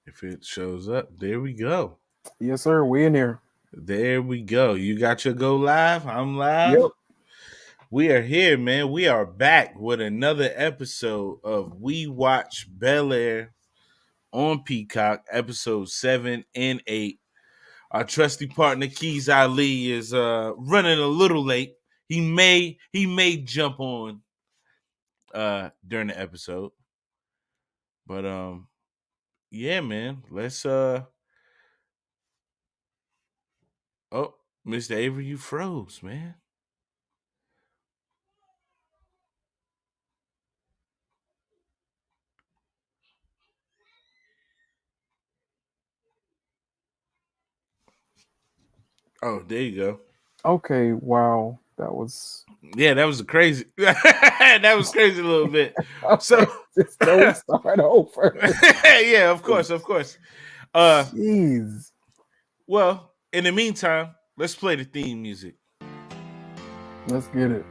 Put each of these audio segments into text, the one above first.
If it shows up, there we go. Yes, sir. We in here. There we go. You got your go live. I'm Yep. live. We are here, man. We are back with another episode of We Watch Bel-Air on Peacock, episode 7 and 8. Our trusty partner Keys Ali is running a little late. He may jump on during the episode. But yeah, man. Let's oh, Mr. Avery, you froze, man. Oh, there you go. Okay. Wow. That was Yeah, that was a crazy. That was crazy a little bit. So, okay. Just don't start over. yeah, of course, of course. Uh, Jeez. well, in the meantime, let's play the theme music. Let's get it.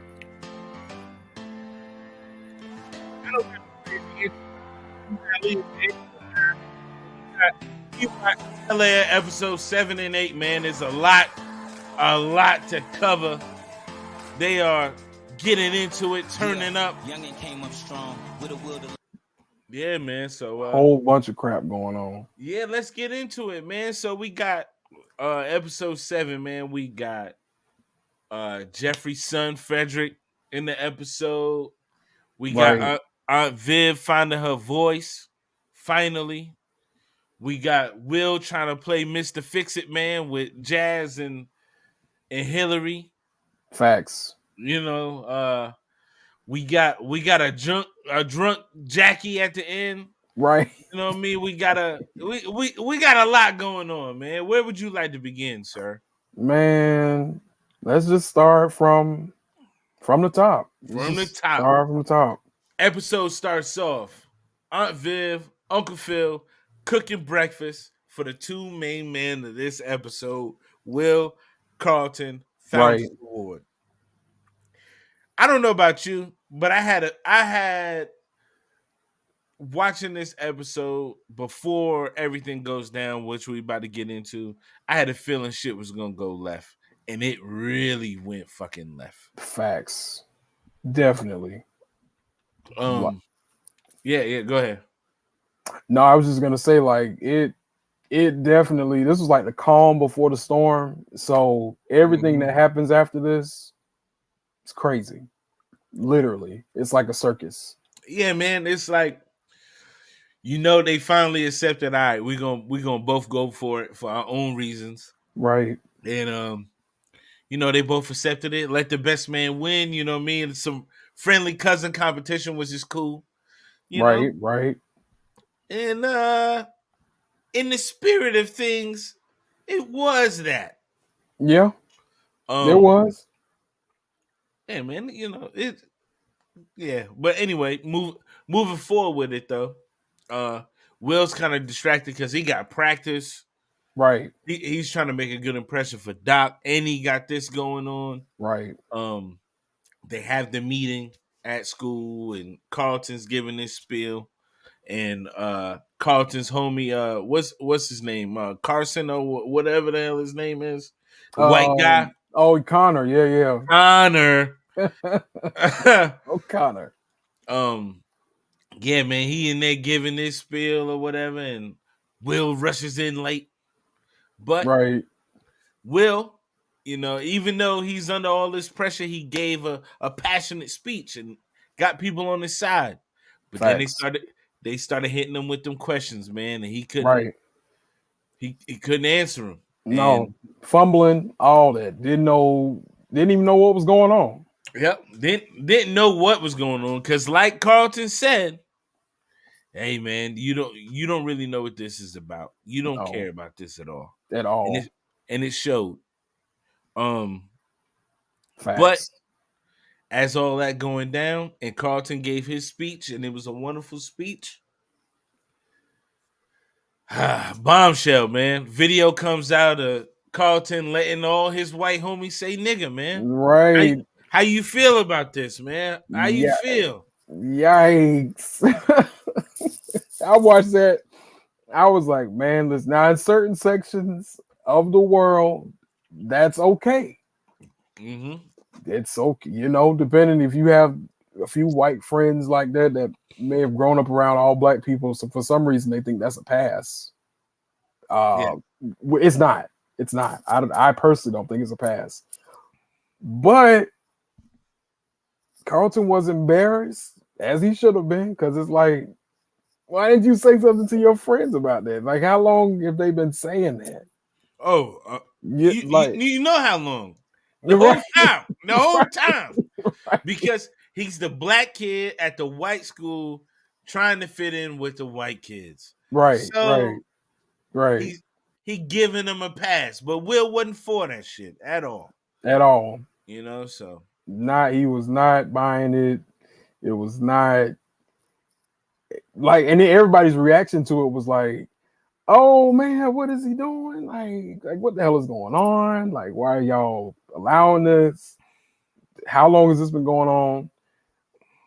Episode 7 and 8, man. There's a lot to cover. They are getting into it, turning up. Youngin came up strong with a will to. Yeah, man. So Whole bunch of crap going on. yeah, let's get into it, man. So we got episode 7, man. We got Jeffrey's son Frederick in the episode. We got Right. Aunt Viv finding her voice finally. We got Will trying to play Mr. Fix It Man with Jazz and Hillary. Facts. You know, we got a drunk Jackie at the end. Right. You know what I mean? We got a lot going on, man. Where would you like to begin, sir? Man, let's just start from the top. From the top. Start from the top. Episode starts off. Aunt Viv, Uncle Phil cooking breakfast for the two main men of this episode, Will, Carlton, Founders Award. I don't know about you, but I had watching this episode before everything goes down, which we about to get into. I had a feeling shit was gonna go left, and it really went fucking left. Facts. Definitely. Yeah, go ahead. No, I was just gonna say, like, it definitely, this was like the calm before the storm. So everything that happens after this, it's crazy. Literally. It's like a circus. Yeah, man. It's like, they finally accepted, all right, we're gonna both go for it for our own reasons. Right. And they both accepted it. Let the best man win, you know what I mean? It's some friendly cousin competition, which is cool. Right. And in the spirit of things, it was that. Yeah. There was. Yeah, man, it. Yeah, but anyway, moving forward with it though. Will's kind of distracted because he got practice. Right. He's trying to make a good impression for Doc, and he got this going on. Right. They have the meeting at school, and Carlton's giving this spiel, and Carlton's homie, what's his name, Carson or whatever the hell his name is, the white guy. Oh, Connor. Yeah. Connor. Oh, Connor. Yeah, man, he in there giving this spiel or whatever, and Will rushes in late. But right. Will, even though he's under all this pressure, he gave a passionate speech and got people on his side. But Facts. then they started hitting him with them questions, man, and he couldn't. Right. He couldn't answer them. No, fumbling, all that. Didn't even know what was going on. Yep, didn't know what was going on because, like Carlton said, hey man, you don't really know what this is about. You don't care about this at all. At all. And it showed. Facts. But as all that going down, and Carlton gave his speech, and it was a wonderful speech. Bombshell, man. Video comes out of Carlton letting all his white homies say nigga, man. Right. How you feel about this, man? How you feel? Yikes. I watched that. I was like, man, listen, now in certain sections of the world, that's okay. Mm-hmm. It's okay, depending if you have a few white friends like that may have grown up around all black people, so for some reason they think that's a pass. Yeah. Uh, it's not. It's not. I personally don't think it's a pass. But Carlton was embarrassed, as he should have been, because it's like, why didn't you say something to your friends about that? Like, how long have they been saying that? Oh, You, like, you know how long? The you're whole right, time. The whole right, time. right, Because he's the black kid at the white school trying to fit in with the white kids. right, right, So right. he's he giving them a pass. But Will wasn't for that shit at all. At all. So Not he was not buying it. It was not like, and then everybody's reaction to it was like, "Oh man, what is he doing? Like what the hell is going on? Like, why are y'all allowing this? How long has this been going on?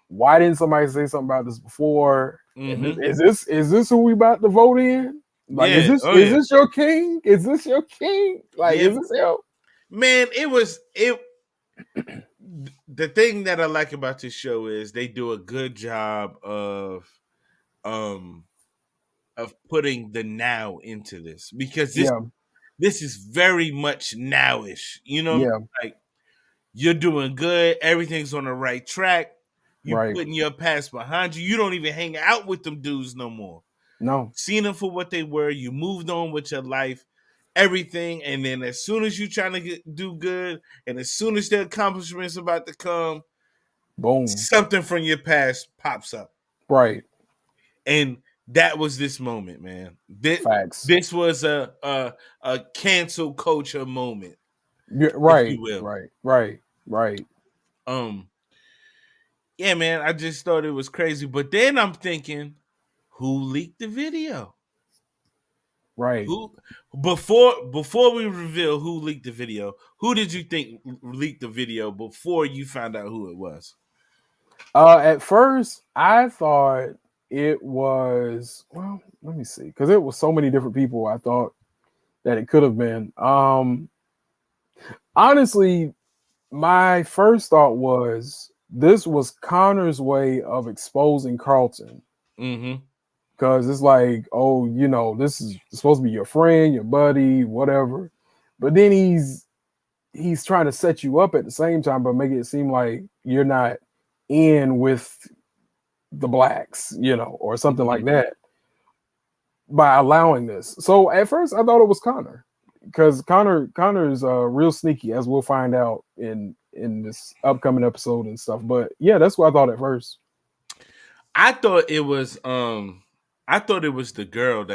Why didn't somebody say something about this before? And mm-hmm. is this who we about to vote in? Like, Yeah, oh is yeah. this your king? Is this your king? Like, Yeah, is this him? man, it the thing that I like about this show is they do a good job um of putting the now into this because Yeah, this is very much nowish. yeah, Like you're doing good, everything's on the right track. You right. putting your past behind you. You don't even hang out with them dudes no more. No, Seen them for what they were. You moved on with your life, everything, and then as soon as you trying to do good, and as soon as the accomplishments about to come, boom, something from your past pops up, right. and that was this moment, man. Facts. This was a cancel culture moment, Yeah, if you right, will. right, right, right, Um, yeah, man, I just thought it was crazy. But then I'm thinking, who leaked the video? right. Who before we reveal who leaked the video? Who did you think leaked the video before you found out who it was? At first, I thought it was, well, let me see, because it was so many different people. I thought that it could have been. Honestly, my first thought was this was Connor's way of exposing Carlton, Mm-hmm. because it's like, oh, this is supposed to be your friend, your buddy, whatever. But then he's trying to set you up at the same time, but make it seem like you're not in with the blacks, or something Mm-hmm. like that, by allowing this. So at first I thought it was Connor, because Connor's real sneaky, as we'll find out in this upcoming episode and stuff. But yeah, that's what I thought at first. I thought it was I thought it was the girl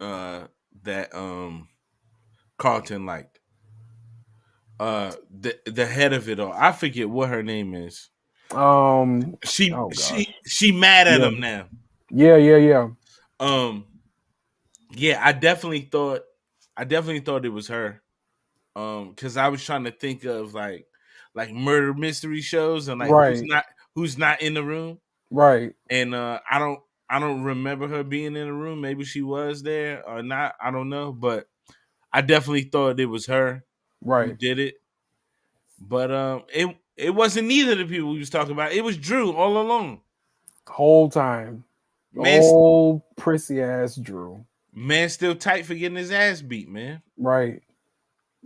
uh that Carlton liked. The head of it all. I forget what her name is. Um, She oh she gosh, she mad at yeah, him now. yeah. Um yeah, I definitely thought it was her. Because I was trying to think of like murder mystery shows and like Right, who's not in the room. right, And I don't remember her being in the room. Maybe she was there or not. I don't know, but I definitely thought it was her who right. did it. But it wasn't neither of the people we was talking about. It was Drew all along. Whole time, Man, old prissy ass Drew. man, still tight for getting his ass beat, man. Right,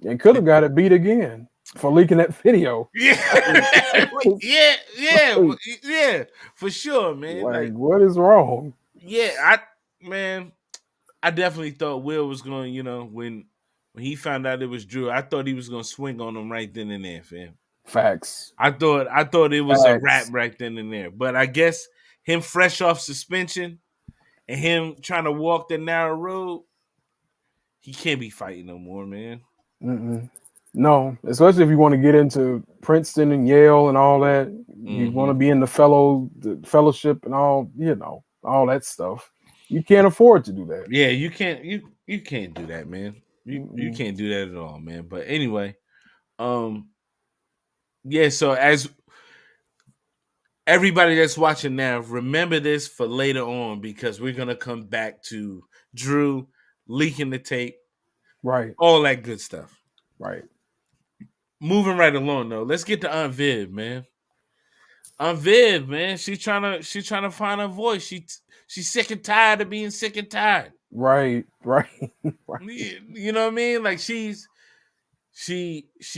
and could have got it beat again for leaking that video. Yeah, Like, what is, like, yeah, for sure, man. like, Like, what is wrong? yeah, man, I definitely thought Will was going. When he found out it was Drew, I thought he was going to swing on him right then and there, fam. Facts. I thought it was a rap Facts. right then and there. But I guess him fresh off suspension and him trying to walk the narrow road, he can't be fighting no more, man. Mm-mm. No, especially if you want to get into Princeton and Yale and all that. You want to Mm-hmm. be in the fellowship and all, all that stuff. You can't afford to do that. Yeah, you can't do that, man. You Mm-mm. can't do that at all, man. But anyway, um, yeah. So as everybody that's watching now, remember this for later on because we're gonna come back to Drew leaking the tape, Right. all that good stuff. Right. Moving right along though, let's get to Aunt Viv, man. Aunt Viv, man, she trying to find her voice. She's sick and tired of being sick and tired. Right. Right. Right. You know what I mean? Like she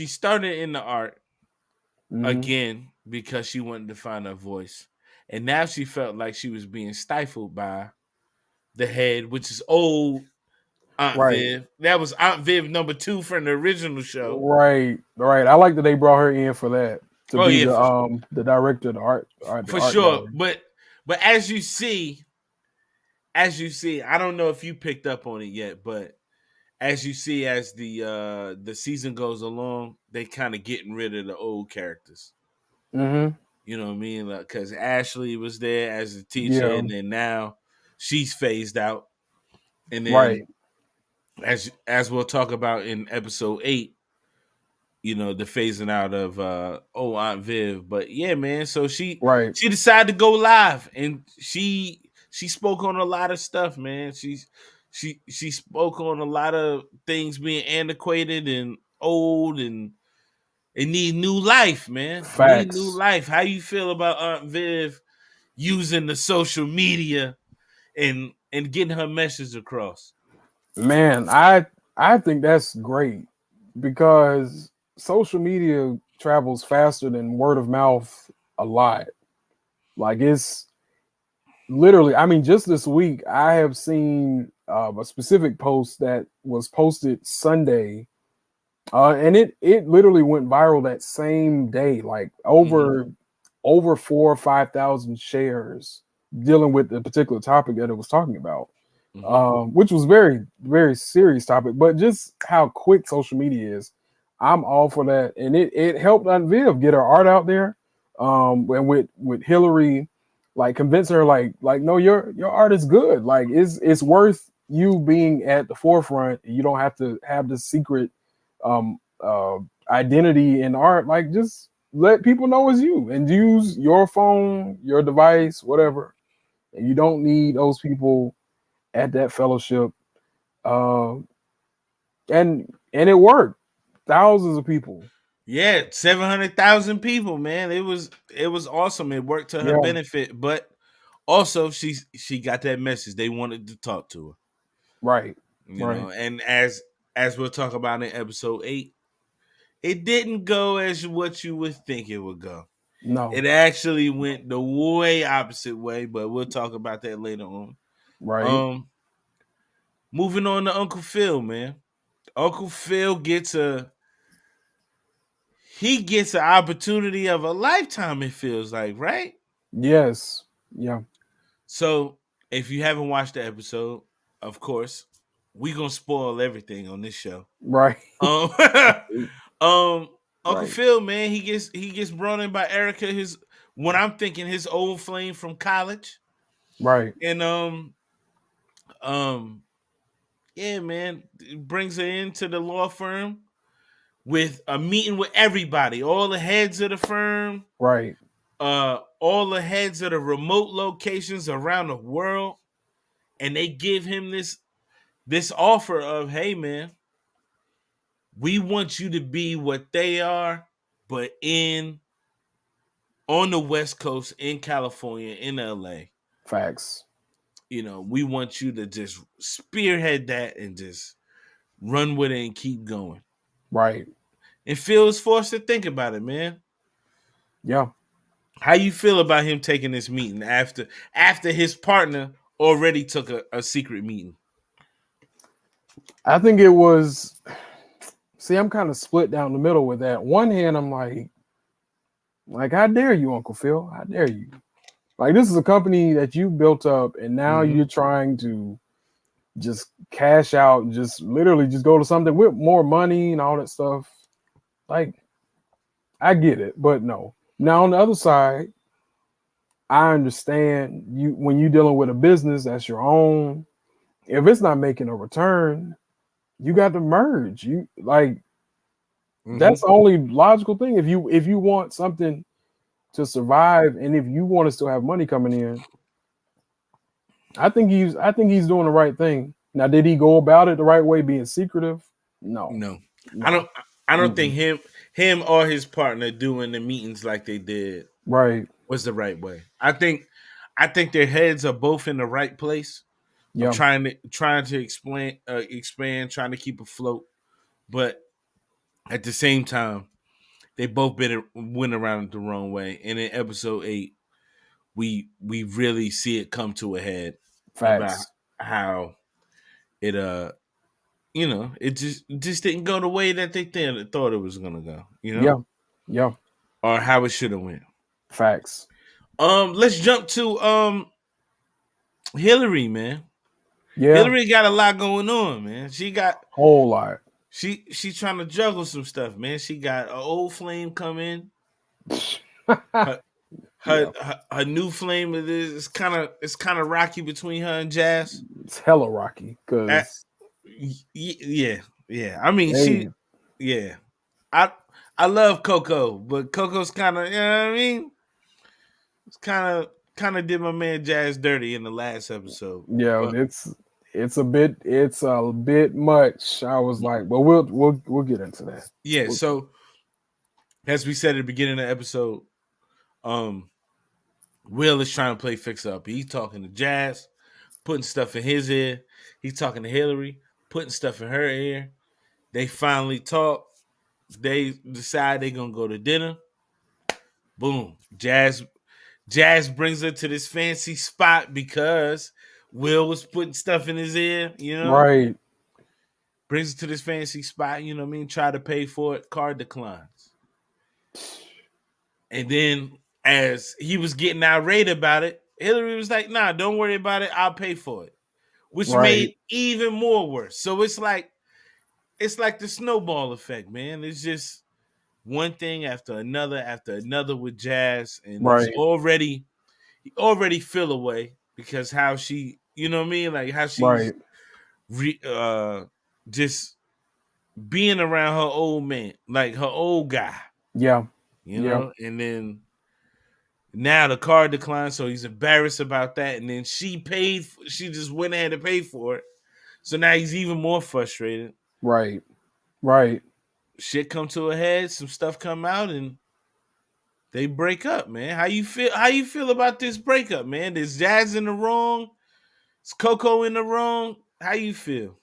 started in the art Mm-hmm. again because she wanted to find her voice, and now she felt like she was being stifled by the head, which is old Aunt Right. Viv. That was Aunt Viv number 2 from the original show. Right. Right. I like that they brought her in for that to Oh be yeah, the director, the for art sure. gallery. But as you see, I don't know if you picked up on it yet, but as you see, as the season goes along, they kind of getting rid of the old characters. Mm-hmm. You know what I mean? Because Ashley was there as a teacher, Yeah. and then now she's phased out. And then, Right. as we'll talk about in episode 8, the phasing out of old Aunt Viv. But yeah, man. So Right. she decided to go live, and she spoke on a lot of stuff, man. She spoke on a lot of things being antiquated and old, and it need new life, man. Need new Facts. life. How you feel about Aunt Viv using the social media and getting her message across? Man, I think that's great because social media travels faster than word of mouth a lot. Like it's literally, I mean, just this week I have seen a specific post that was posted Sunday, and it literally went viral that same day, like Mm-hmm. over 4 or 5 thousand shares dealing with the particular topic that it was talking about, Mm-hmm. which was very, very serious topic. But just how quick social media is, I'm all for that, and it helped Aunt Viv get her art out there. And with Hillary, like convincing her, like no, your art is good. Like it's worth you being at the forefront. You don't have to have this secret um, uh, identity in art. Like just let people know it's you and use your phone, your device, whatever. And you don't need those people at that fellowship. Uh, and it worked. Thousands of people. Yeah, 700,000 people, man. It was awesome. It worked to her Yeah, benefit, but also she got that message. They wanted to talk to right, her, right. and as we'll talk about in episode 8, it didn't go as what you would think it would go. No, It actually went the way opposite way, but we'll talk about that later on. right. Um, moving on to Uncle Phil, man. Uncle Phil gets an opportunity of a lifetime, it feels like, right? Yes, yeah, So if you haven't watched the episode, of course, we gonna spoil everything on this show. right, Um, um, Uncle right, Phil, man, he gets brought in by Erica, his what I'm thinking his old flame from college, right, and um, yeah, man, it brings her into the law firm with a meeting with everybody, all the heads of the firm, right, all the heads of the remote locations around the world, and they give him this offer of, hey man, we want you to be what they are, but in on the West Coast, in California, in LA. facts. We want you to just spearhead that and just run with it and keep going. Right, And Phil is forced to think about it, man. yeah. How you feel about him taking this meeting after his partner already took a secret meeting? I think it was. See, I'm kind of split down the middle with that. One hand, I'm like, how dare you, Uncle Phil? How dare you? Like, this is a company that you built up, and now Mm-hmm. you're trying to just cash out, just literally just go to something with more money and all that stuff. Like, I get it, but no. Now on the other side, I understand you when you're dealing with a business that's your own. If it's not making a return, you got to merge. You like Mm-hmm. that's the only logical thing. If you want something to survive, and if you want to still have money coming in, I think he's doing the right thing. Now, did he go about it the right way, being secretive? No, No, I no. don't. I don't think Mm-mm. him or his partner doing the meetings like they did Right. was the right way. I think their heads are both in the right place of Yeah. trying to expand, trying to keep afloat, but at the same time, they both went around it the wrong way. And in episode 8, we really see it come to a head about Facts. how it it just didn't go the way that they thought it was gonna go, Yeah. Yeah. or how it should have went. Facts. Let's jump to Hillary, man. Yeah. Hillary got a lot going on, man. Whole lot. She trying to juggle some stuff, man. She got an old flame come in. Her Yeah. her new flame is it's kind of rocky between her and Jazz. It's hella rocky Uh, because yeah, yeah. I mean, they yeah. I I love Coco, but Coco's kind of, you know what I mean. It's kind of did my man Jazz dirty in the last episode, yeah, but it's a bit much. I was like, but we'll get into that. yeah. We'll- So as we said at the beginning of the episode, um, Will is trying to play fix up. He's talking to Jazz, putting stuff in his ear. He's talking to Hillary, putting stuff in her ear. They finally talk. They decide they're gonna go to dinner. Boom. Jazz brings her to this fancy spot because Will was putting stuff in his ear. right, Brings her to this fancy spot, you know what I mean? Try to pay for it. Card declines. And then as he was getting irate about it, Hillary was like, nah, don't worry about it. I'll pay for it. Which right, made even more worse. So it's like the snowball effect, man. It's just one thing after another with Jazz, and right, he already feel away because how she, you know what I mean, like how she's right. re, just being around her old man, like her old guy, Yeah, yeah, and then now the card declined, so he's embarrassed about that, and then she just went ahead and paid for it, so now he's even more frustrated. right, right. Shit come to a head, some stuff come out, and they break up, man. How you feel about this breakup, man? Is Jazz in the wrong? Is Coco in the wrong? How you feel?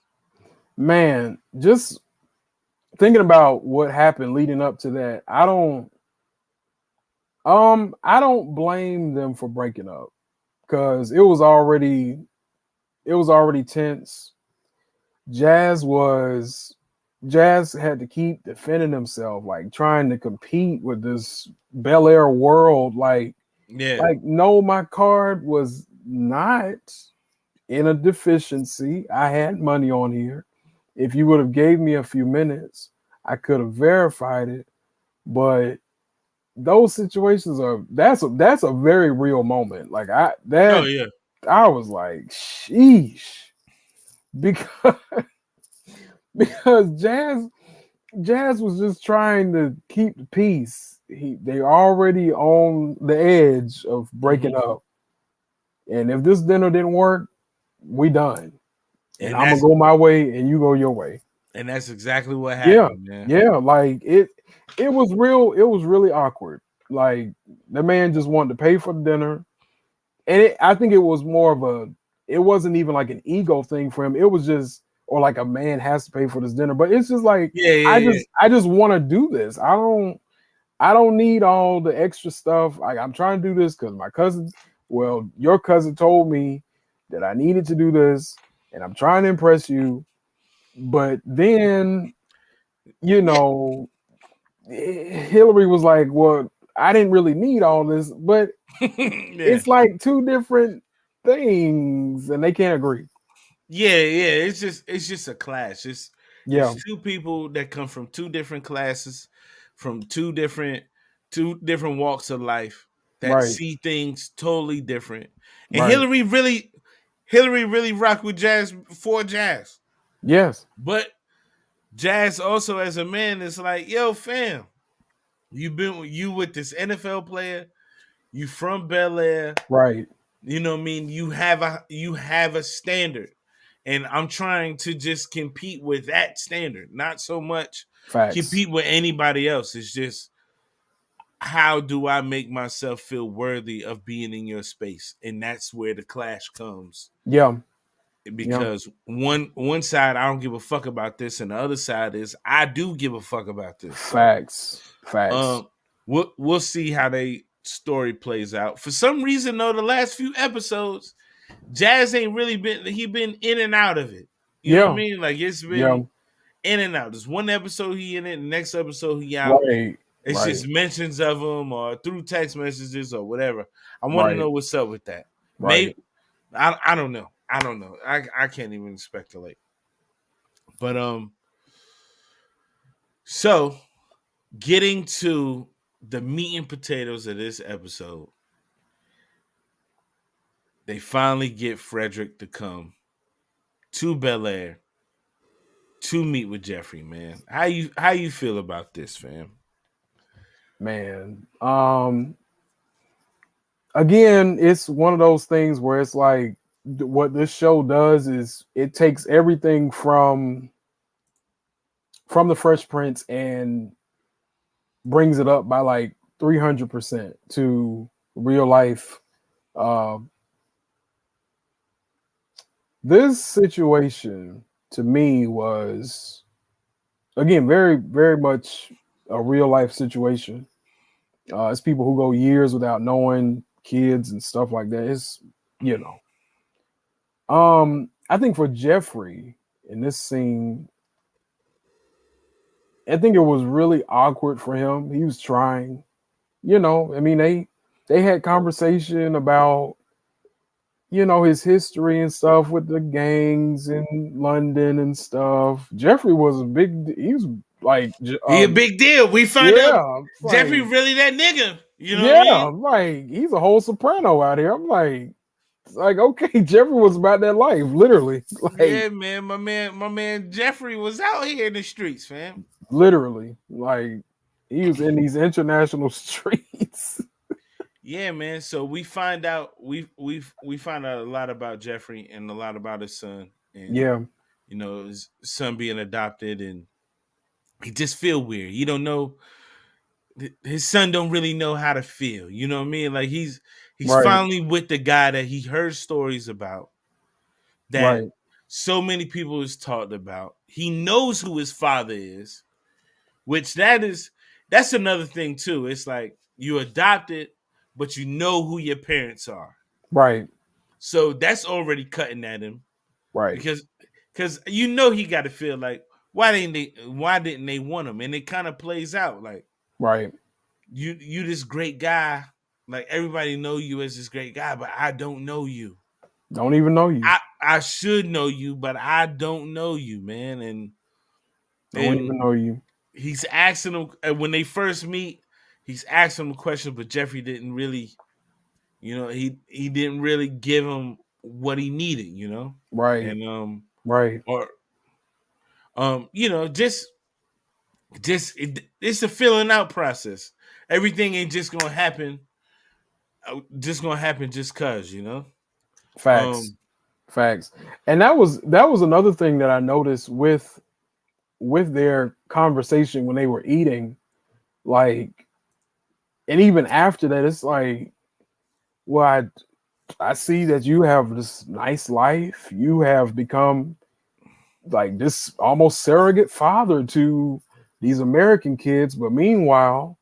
Man, just thinking about what happened leading up to that, I don't blame them for breaking up because it was already tense. Jazz was Jazz had to keep defending himself, like trying to compete with this Bel-Air world. Yeah. Like no, my card was not in a deficiency. I had money on here. If you would have gave me a few minutes, I could have verified it. But those situations that's a very real moment. Like Oh yeah. I was like, sheesh, because because Jazz was just trying to keep the peace. They already on the edge of breaking Hmm. up, and if this dinner didn't work, we done. And And I'm gonna that's go my way, and you go your way. and that's exactly what Yeah, happened, man. yeah. Like it was real. It was really awkward. Like the man just wanted to pay for the dinner, and I think it was more of a. It wasn't even like an ego thing for him. It was just, or like a man has to pay for this dinner. But it's just like Yeah, I yeah, just, I just want to do this. I don't need all the extra stuff. Like I'm trying to do this because my cousin, well, your cousin told me that I needed to do this, and I'm trying to impress you. But then, you yeah. know, Hillary was like, "Well, I didn't really need all this," but Yeah. it's like two different things, and they can't agree. Yeah. It's just a clash. It's Yeah, two people that come from two different classes, from two different walks of life that right, see things totally different. And right. Hillary really rocked with Jazz for Jazz. Yes, But Jazz also as a man is like, yo, fam, you with this NFL player, you from Bel Air, right, you know what I mean? You have a standard. and I'm trying to just compete with that standard, not so much Facts. compete with anybody else. It's just how do I make myself feel worthy of being in your space, and that's where the clash comes. Yeah. Yeah. Because one side I don't give a fuck about this, and the other side is I do give a fuck about this. So Facts. Facts. we'll see how they story plays out. For some reason though, the last few episodes, Jazz ain't really been in and out of it. You know what I Yeah. mean? Like it's Yeah. been in and out. There's one episode he in it, the next episode he out. Right. It's Right. just mentions of him or through text messages or whatever. I want to Right. know what's up with that. Right. Maybe I don't know. I don't know. I can't even speculate. But so getting to the meat and potatoes of this episode, they finally get Frederick to come to Bel-Air to meet with Jeffrey, man. How you feel about this, fam? Man. Again, it's one of those things where it's like what this show does is it takes everything from the Fresh Prince and brings it up by like 300% to real life. Uh, this situation to me was again very very much a real life situation. It's people who go years without knowing kids and stuff like that. It's you know. I think for Jeffrey in this scene, I think it was really awkward for him. He was trying, I mean, they had conversation about, his history and stuff with the gangs in London and stuff. Jeffrey was he was like, He a big deal. We find out yeah, Jeffrey like, really that nigga. You know what I yeah, mean? like he's a whole soprano out here. I'm like, okay, Jeffrey was about that life, literally, like, Yeah, man. My man Jeffrey was out here in the streets, fam. literally, like he was in these international streets. Yeah, man. So we find out we find out a lot about Jeffrey and a lot about his son, and Yeah, his son being adopted, and he just feel weird. You don't know his son don't really know how to feel. You know what I mean? Like he's right, finally with the guy that he heard stories about, that right, so many people has talked about. He knows who his father is, which that's another thing too. It's like you adopted, but you know who your parents are. right, So that's already cutting at him right, because he got to feel like why didn't they want him? And it kind of plays out like right. you this great guy, like everybody know you as this great guy, but I don't know you. Don't even know you. I should know you, but I don't know you, man. Don't And even know you. he's asking him when they first meet. He's asking him questions, but Jeffrey didn't really, he didn't really give him what he needed, Right, and right, or it's a filling out process. Everything ain't just gonna happen just cause. facts, Um, facts. And that was another thing that I noticed with their conversation when they were eating, like, and even after that, it's like, well, I see that you have this nice life. You have become like this almost surrogate father to these American kids, but meanwhile,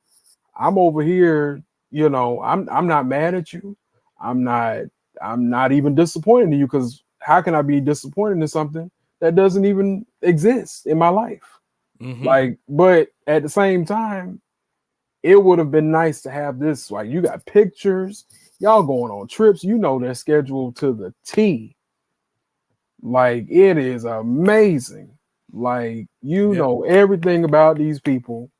I'm over here, I'm not mad at you. I'm not I'm not even disappointed in you because how can I be disappointed in something that doesn't even exist in my life? mm-hmm. Like, but at the same time, it would have been nice to have this. Like, you got pictures, y'all going on trips, they're scheduled to the T. Like, it is amazing. Like, Yep. everything about these people,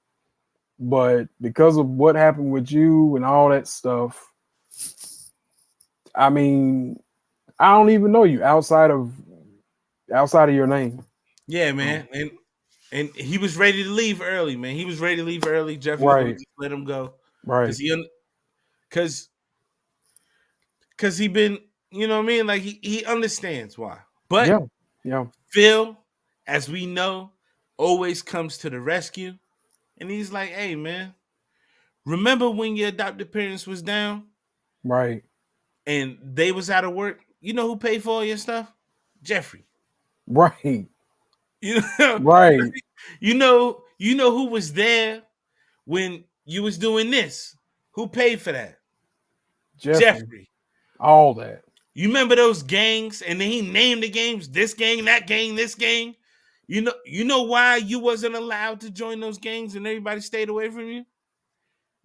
but because of what happened with you and all that stuff, I mean, I don't even know you outside of your name. Yeah, So, man, and he was ready to leave early, man. He was ready to leave early. Jeffrey was gonna right, just let him go because right, because he been, you know what I mean. Like he understands why, but yeah, Yeah. Phil, as we know, always comes to the rescue. And he's like, hey, man, remember when your adopted parents was down Right. and they was out of work? You know who paid for all your stuff? Jeffrey. Right. You know, Right. you know who was there when you was doing this? Who paid for that? Jeffrey. Jeffrey. All that. You remember those gangs? And then he named the games, this gang, that gang, this gang. You know why you wasn't allowed to join those gangs and everybody stayed away from you?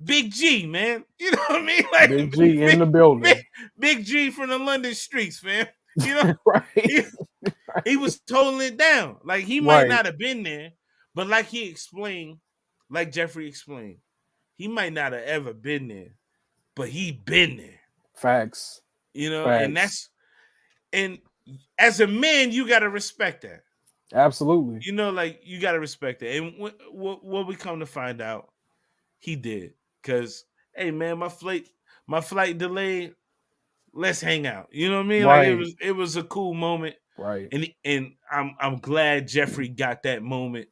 Big G, man. You know what I mean? Big Like G in big, the big, building. big G from the London streets, man. You know, Right. he, he was holding it down. Like he might Right. not have been there, but like he explained, like Jeffrey explained, he might not have ever been there, but he been there. Facts. You know, Facts. and as a man, you gotta respect that. Absolutely. You know, like you gotta respect it. And what we come to find out, he did. Cause hey man, my flight delayed. Let's hang out. You know what I mean? Like Right. it was a cool moment. Right. And I'm glad Jeffrey got that moment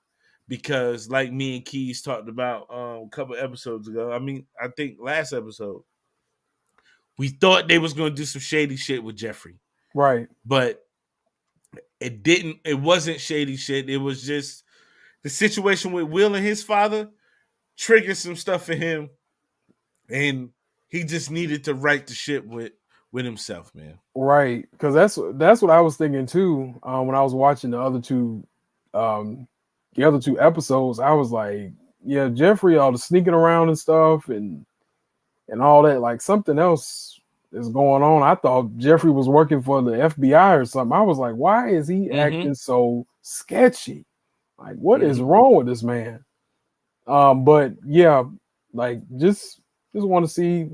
because like me and Keys talked about a couple episodes ago. I mean, I think last episode, we thought they was gonna do some shady shit with Jeffrey. Right. But it wasn't shady shit. It was just the situation with Will and his father triggered some stuff for him. And he just needed to right the ship with himself, man. Right. Because that's what I was thinking too. When I was watching um the other two episodes, I was like, yeah, Jeffrey, all the sneaking around and stuff and all that, like something else is going on. I thought Jeffrey was working for the FBI or something. I was like, why is he acting so sketchy? Like, what is wrong with this man? But yeah, like just want to see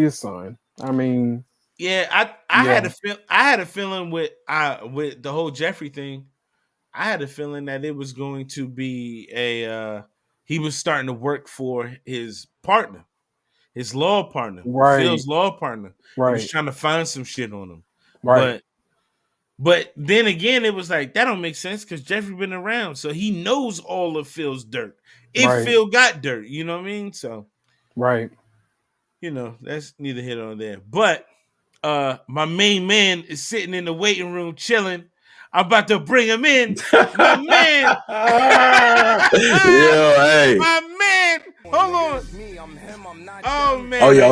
his son. I mean, Yeah, I had a feeling with the whole Jeffrey thing. I had a feeling that it was going to be he was starting to work for his partner, his law partner, right, Phil's law partner. He was right, trying to find some shit on him. right, But then again, it was like that don't make sense because Jeffrey been around, so he knows all of Phil's dirt. If right, Phil got dirt, you know what I mean? So right. that's neither here nor there. But my main man is sitting in the waiting room chilling. I'm about to bring him in. My man. Yo, hey. My man. Hold on. Oh man. Oh, yo.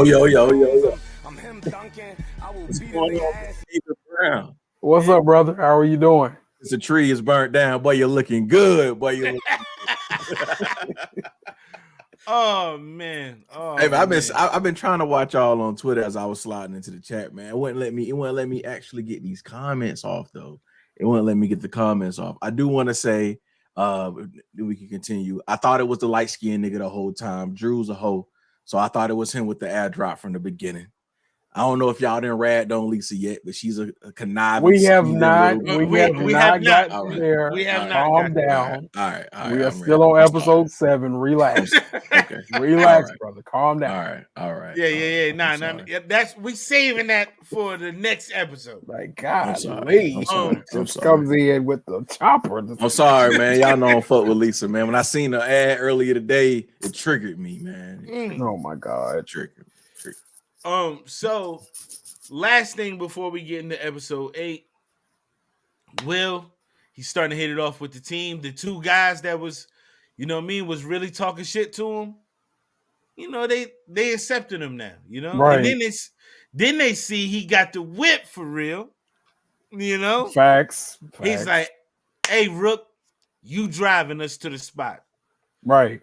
What's going on, David Brown? What's up, brother? How are you doing? The tree is burnt down. Boy, you're looking good. Boy, you're looking good. Oh man. Oh, hey, man, man. I've been trying to watch y'all on Twitter as I was sliding into the chat, man. It wouldn't let me actually get these comments off though. It wouldn't let me get the comments off. I do want to say, we can continue. I thought it was the light-skinned nigga the whole time. Drew's a hoe, so I thought it was him with the airdrop from the beginning. I don't know if y'all didn't rag on Lisa yet, but she's a conniving. We have not. We have not gotten there. We have Calm not. down. All right. We are still on episode 7. Relax. Okay. Relax, brother. Calm down. All right. Yeah. Nah. That's we saving that for the next episode. Like, God, I'm sorry. Just comes in with the chopper. I'm sorry, man. Y'all know I don't fuck with Lisa, man. When I seen the ad earlier today, it triggered me, man. Oh my God. It triggered. So last thing before we get into episode 8, Will, he's starting to hit it off with the team. The two guys that was, was really talking shit to him. They accepted him now, Right. And then they see he got the whip for real, Facts. He's like, hey, Rook, you driving us to the spot. Right.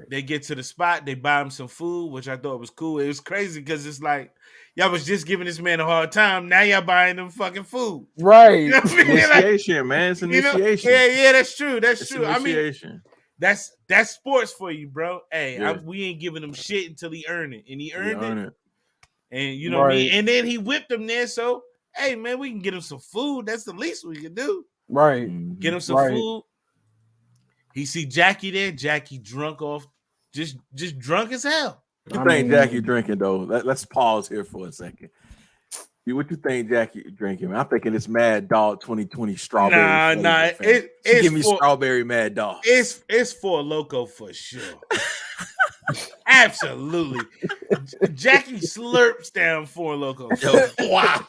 They get to the spot, they buy him some food, which I thought was cool. It was crazy because it's like y'all was just giving this man a hard time. Now y'all buying him fucking food. Right. You know what I mean? Initiation, man. It's initiation. Yeah, that's true. That's true. Initiation. I mean, that's sports for you, bro. Hey, we ain't giving him shit until he earned it. And he earned it. And you know what I mean? And then he whipped him there. So, hey, man, we can get him some food. That's the least we can do. Right. Get him some food. He see Jackie there. Jackie drunk off, just drunk as hell. What you think Jackie drinking though? Let's pause here for a second. What you think Jackie drinking? Man? I'm thinking it's Mad Dog 2020 strawberry Nah, flavor, fam. She it's give me for strawberry Mad Dog. it's for Loco for sure. Absolutely. Jackie slurps down Four Locos. Yo, wow.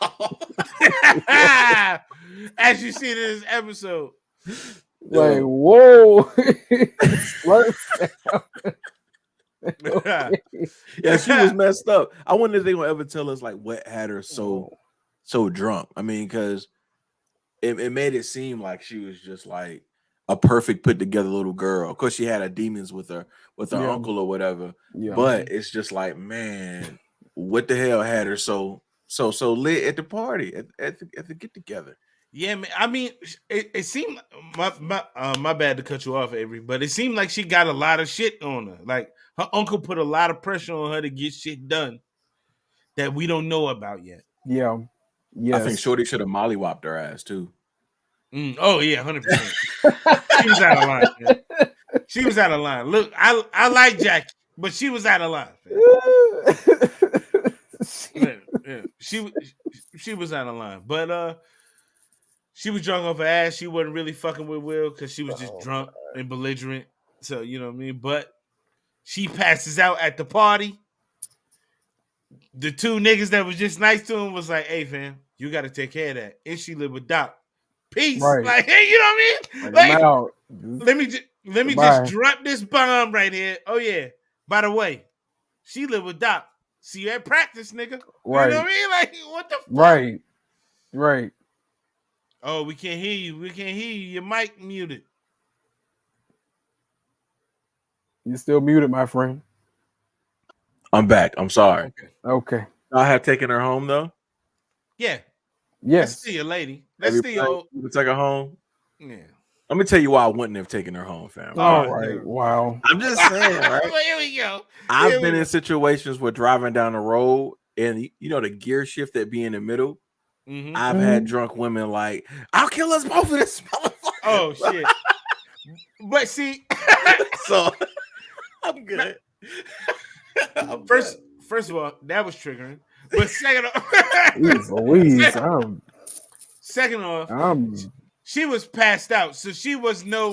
As you see in this episode. Like, Yo. whoa. Slurps down. Okay. Yeah, she was messed up. I wonder if they will ever tell us like what had her so drunk. I mean, because it made it seem like she was just like a perfect put together little girl. Of course, she had her demons with her Yeah. uncle or whatever. Yeah. But it's just like, man, what the hell had her so lit at the party at the get together? Yeah, man. I mean, it seemed my bad to cut you off, Avery, but it seemed like she got a lot of shit on her. Like her uncle put a lot of pressure on her to get shit done that we don't know about yet. Yeah. Yes. I think Shorty should have mollywopped her ass too. Oh yeah, 100%. She was out of line. Man. She was out of line. Look, I like Jackie, but she was out of line. Yeah. She was out of line, but she was drunk off her ass. She wasn't really fucking with Will because she was just drunk and belligerent. So you know what I mean. But she passes out at the party. The two niggas that was just nice to him was like, "Hey, fam, you got to take care of that." And she lived with Doc. Peace. Right. Like, hey, you know what I mean? Like, let me just drop this bomb right here. Oh yeah. By the way, she lived with Doc. See you at practice, nigga. Right. You know what I mean? Like, what the fuck? Right. Oh, we can't hear you. We can't hear you. Your mic muted. You're still muted, my friend. I'm back. I'm sorry. Okay. I have taken her home though. Yeah. Yes. Let's see your lady. Let's see your. You take her home. Yeah. Let me tell you why I wouldn't have taken her home, fam. All right. Wow. I'm just saying, right? Well, here we go. I've been in situations where driving down the road and you know the gear shift that be in the middle. Mm-hmm. I've had drunk women like, I'll kill us both of this motherfucker. Oh shit. But see, so I'm good. First of all, that was triggering. But second off, she was passed out, so she was no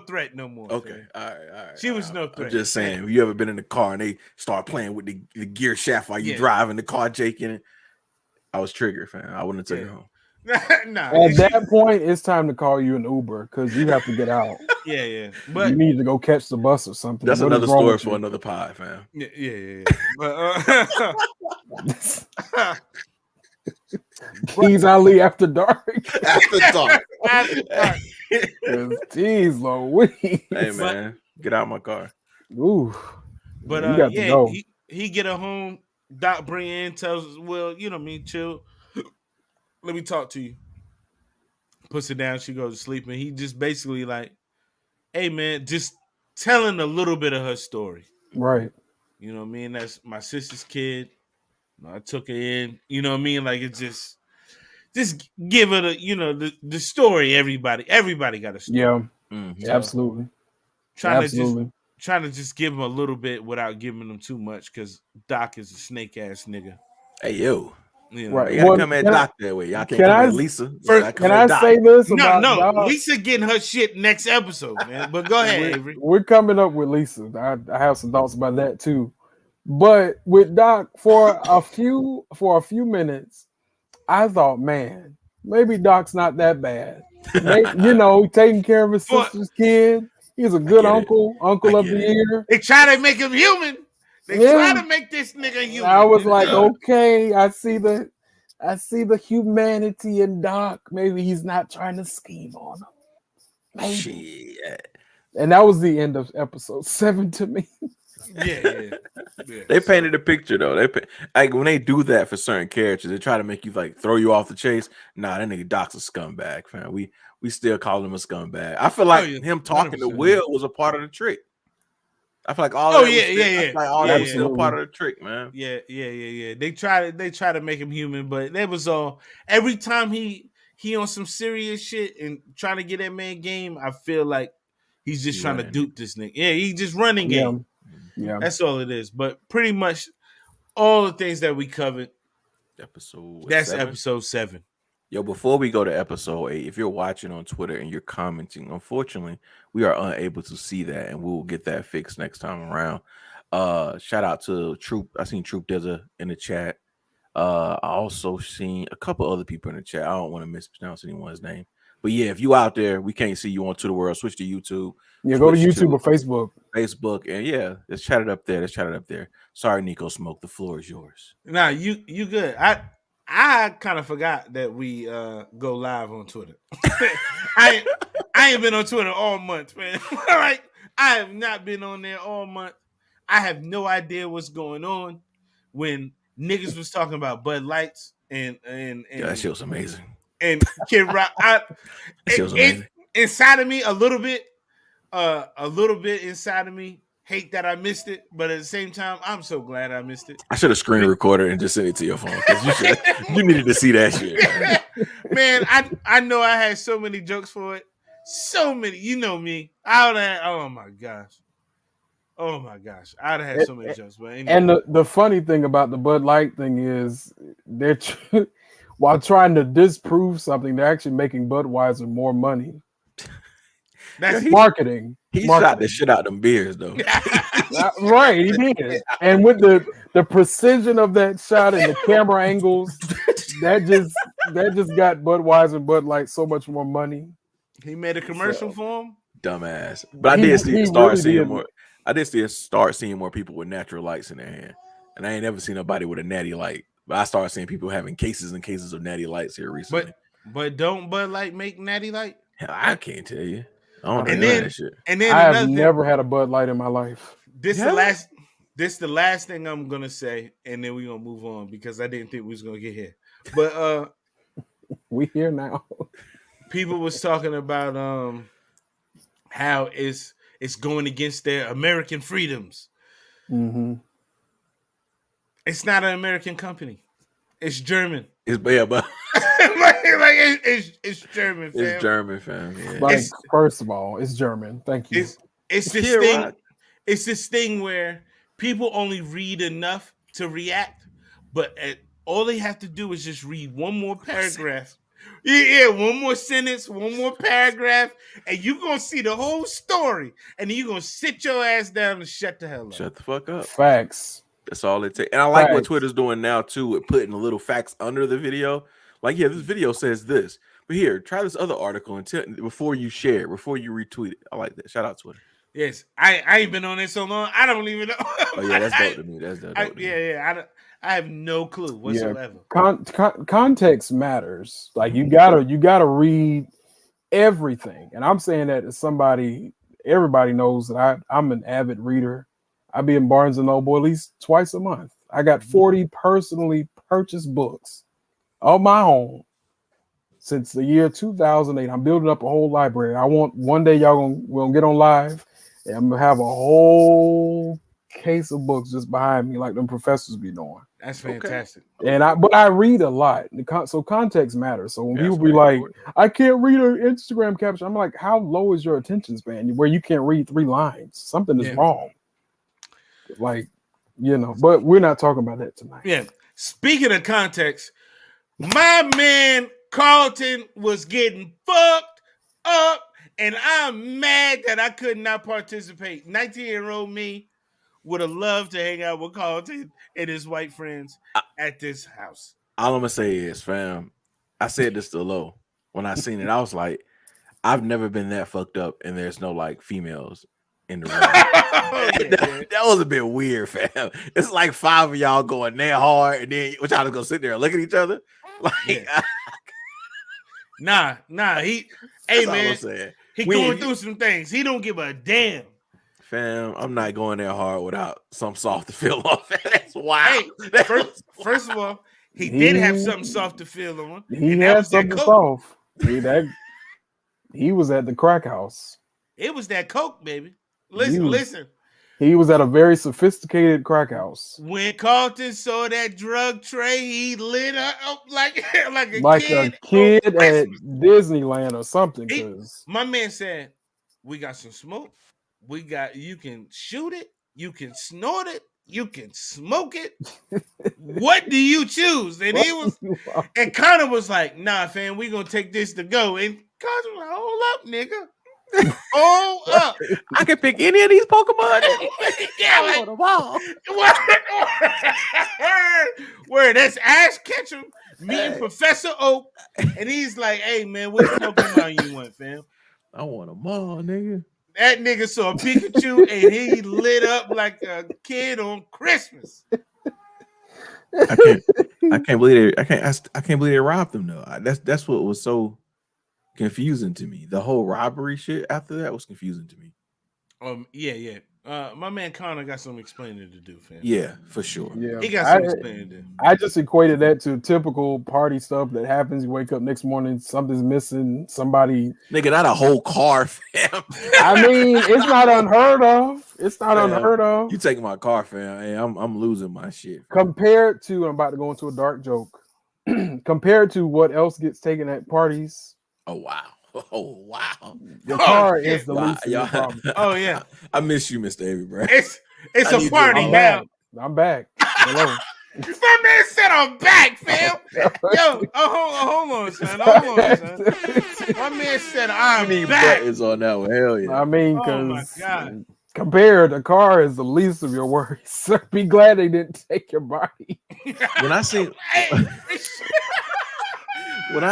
threat no more. Okay, all right. She was no threat. I'm just saying, if you ever been in the car and they start playing with the gear shaft while you driving the car, Jaking, I was triggered, fam. I wouldn't take her home. Nah, at that point, it's time to call you an Uber because you have to get out. Yeah. But you need to go catch the bus or something. That's another story for another pod, fam. Yeah. But Keys Ali after dark. After dark. Jeez Louise. Hey man, get out of my car. Ooh. But he get her home. Doc bring in, tells us, well, you know what I mean, chill. Let me talk to you. Puts her down, she goes to sleep, and he just basically like, hey man, just telling a little bit of her story. Right. You know what I mean? That's my sister's kid. I took her in. You know what I mean? Like it's just give her the story. Everybody got a story. Yeah. So, absolutely. Trying to just give him a little bit without giving him too much because Doc is a snake ass nigga. Hey yo. You know, right. You gotta come at Doc that way. Y'all can't come at Lisa. Can I say this? No. Doc? Lisa getting her shit next episode, man. But go ahead, Avery. We're coming up with Lisa. I have some thoughts about that too. But with Doc, for a few minutes, I thought, man, maybe Doc's not that bad. Taking care of his sister's kid. He's a good uncle of the year. They try to make him human. They try to make this nigga human. I was like, okay, I see the humanity in Doc. Maybe he's not trying to scheme on him. Maybe. Shit. And that was the end of episode 7 to me. Yeah. They painted a picture though. Like when they do that for certain characters, they try to make you like throw you off the chase. Nah, that nigga Doc's a scumbag, fam. We still call him a scumbag. I feel like him talking 100%. To Will was a part of the trick. I feel like all that was still part of the trick, man. Yeah. They try to make him human, but that was all. Every time he on some serious shit and trying to get that man game, I feel like he's just trying to dupe this nigga. Yeah, he's just running game. Yeah, that's all it is. But pretty much all the things that we covered, Episode That's 7. episode 7. Yo, before we go to episode 8, if you're watching on Twitter and you're commenting, unfortunately, we are unable to see that, and we will get that fixed next time around. Shout out to Troop. I seen Troop Dizza in the chat. I also seen a couple other people in the chat. I don't want to mispronounce anyone's name. But yeah, if you out there, we can't see you on Twitter World, switch to YouTube. Yeah, go to switch YouTube or Facebook. Facebook, and yeah, let's chat it up there. Let's chat it up there. Sorry, Nico Smoke. The floor is yours. Nah, you good. I kind of forgot that we go live on Twitter. I ain't been on Twitter all month, man. Like I have not been on there all month. I have no idea what's going on. When niggas was talking about Bud Lights and Yeah, that shit was amazing. and Kid Rock, That shit was amazing. Inside of me a little bit inside of me hate that I missed it, but at the same time, I'm so glad I missed it. I should have screen recorded and just sent it to your phone because you needed to see that shit. Man, I know I had so many jokes for it. So many, you know me. I would have. Oh my gosh, I'd have had so many jokes. But anyway. And the funny thing about the Bud Light thing is they're while trying to disprove something, they're actually making Budweiser more money. That's marketing. He shot the shit out them beers though. Right, he did. And with the precision of that shot and the camera angles, that just got Budweiser and Bud Light so much more money. He made a commercial for him. Dumbass. But I did start seeing more people with natural lights in their hand. And I ain't never seen nobody with a natty light. But I started seeing people having cases and cases of natty lights here recently. But don't Bud Light make natty light? Hell, I can't tell you. I don't and know then that shit. And then I have never had a Bud Light in my life. This the last thing I'm gonna say, and then we're gonna move on because I didn't think we was gonna get here. But we here now. People was talking about how it's going against their American freedoms. Mm-hmm. It's not an American company. It's German. It's but it's German. Fam. It's German, fam. Yeah. Like, first of all, it's German. Thank you. It's this thing. Rock. It's this thing where people only read enough to react, but all they have to do is just read one more paragraph. Yeah, one more sentence, one more paragraph, and you're gonna see the whole story, and then you're gonna sit your ass down and shut the hell up. Shut the fuck up. Facts. That's all it takes. And I like what Twitter's doing now too, with putting the little facts under the video. Like, yeah, this video says this, but here, try this other article and tell before you share it, before you retweet it. I like that. Shout out Twitter. Yes, I ain't been on it so long. I don't even know. Oh yeah, that's dope to me. That's dope. I have no clue whatsoever. Yeah. Context matters. Like you gotta read everything. And I'm saying that as somebody. Everybody knows that I'm an avid reader. I be in Barnes and Noble at least twice a month. I got 40 personally purchased books of my own since the year 2008. I'm building up a whole library. I want one day we're gonna get on live and I'm gonna have a whole case of books just behind me like them professors be doing. That's fantastic. And I read a lot. So context matters. So when people be like, I can't read an Instagram caption, I'm like, how low is your attention span where you can't read 3 lines? Something is wrong. Like, but we're not talking about that tonight. Yeah. Speaking of context, my man Carlton was getting fucked up, and I'm mad that I could not participate. 19-year-old me would have loved to hang out with Carlton and his white friends at this house. All I'm gonna say is, fam, I said this to Lo when I seen it. I was like, I've never been that fucked up, and there's no like females in the room. that was a bit weird, fam. It's like 5 of y'all going there hard, and then y'all just gonna sit there and look at each other. Like, nah. He going through some things. He don't give a damn. Fam, I'm not going there hard without some soft to feel off. That's wild. Hey, first of all, he did have something soft to feel on. He had something soft. He was at the crack house. It was that coke, baby. Listen. He was at a very sophisticated crack house. When Carlton saw that drug tray, he lit up like a kid at Disneyland or something. My man said, "We got some smoke. You can shoot it, you can snort it, you can smoke it. What do you choose? And and Connor was like, nah, fam, we gonna take this to go. And Connor was like, hold up, nigga. Hold up. I can pick any of these Pokemon. Yeah, I want them all. Where that's Ash Ketchum meeting Professor Oak, and he's like, hey man, which Pokemon you want, fam? I want them all, nigga. That nigga saw Pikachu and he lit up like a kid on Christmas. I can't believe it. I can't believe they robbed them though. That's what was so confusing to me. The whole robbery shit after that was confusing to me. Yeah. My man Connor got some explaining to do, fam. Yeah, for sure. Yeah, He got some explaining to do. I just equated that to typical party stuff that happens. You wake up next morning, something's missing. Somebody, Nigga, not a whole car, fam. I mean, it's not unheard of. It's not unheard of. You taking my car, fam? Hey, I'm losing my shit. Compared to, I'm about to go into a dark joke. Compared to what else gets taken at parties, Oh wow. Oh wow. the car is the least of your problem. Oh yeah, I miss you, Mr. Avery, bro. it's I a need party I'm now. back. I'm back. Hello. My man said I'm back, fam. Yo, hold on, son. Hold on, son. My man said I'm need back. buttons on that one. Hell yeah. I mean, Oh my because God. compared, the car is the least of your worries. Be glad they didn't take your body. When I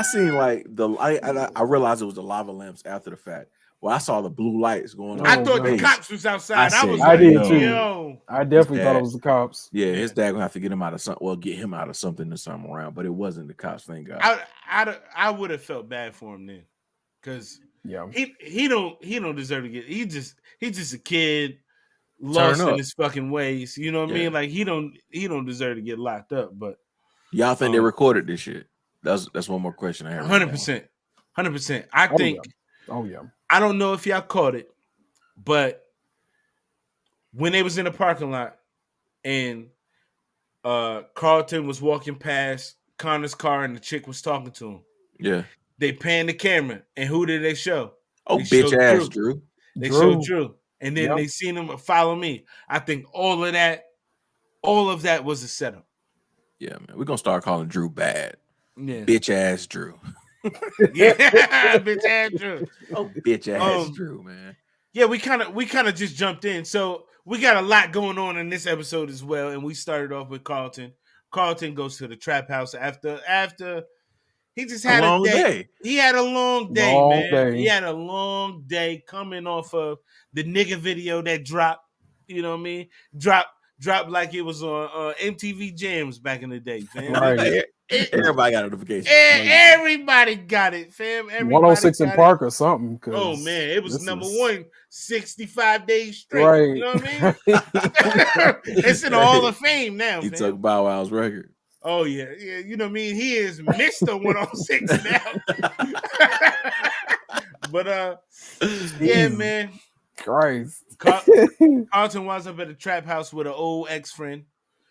seen like the light, I realized it was the lava lamps after the fact. Well, I saw the blue lights going on. I thought the face. cops was outside. I was I like, did too. yo. I definitely thought dad. it was the cops. Yeah, his dad gonna have to get him out of something. Well, get him out of something this time around, but it wasn't the cops. Thank God. I would have felt bad for him then, because Yeah. he don't deserve to get. He's just a kid lost in his fucking ways. You know what I mean? Like he don't deserve to get locked up. But y'all think they recorded this shit? That's one more question I have. 100%. I think. Oh yeah. I don't know if y'all caught it, but when they was in the parking lot and Carlton was walking past Connor's car and the chick was talking to him. Yeah. They panned the camera, and who did they show? Oh, they bitch ass Drew. They showed Drew. And then they seen him follow me. I think all of that was a setup. Yeah, man. We're gonna start calling Drew bad. Yeah. Bitch ass Drew. Yeah, bitch ass Drew. Oh, bitch ass Drew, man. Yeah, we kind of just jumped in. So we got a lot going on in this episode as well. And we started off with Carlton. Carlton goes to the trap house after he just had a long day. He had a long day, man. He had a long day coming off of the nigga video that dropped. You know what I mean? Dropped like it was on MTV Jams back in the day, fam. Right. Everybody got a notification. Everybody got it, fam. 106 in Park or something. Oh man, it was number one 65 days straight. Right. You know what I mean? It's in the Hall of Fame now. He took Bow Wow's record. Oh yeah. You know what I mean? He is Mr. 106 now. But yeah, man. Christ. Carlton winds up at a trap house with an old ex-friend,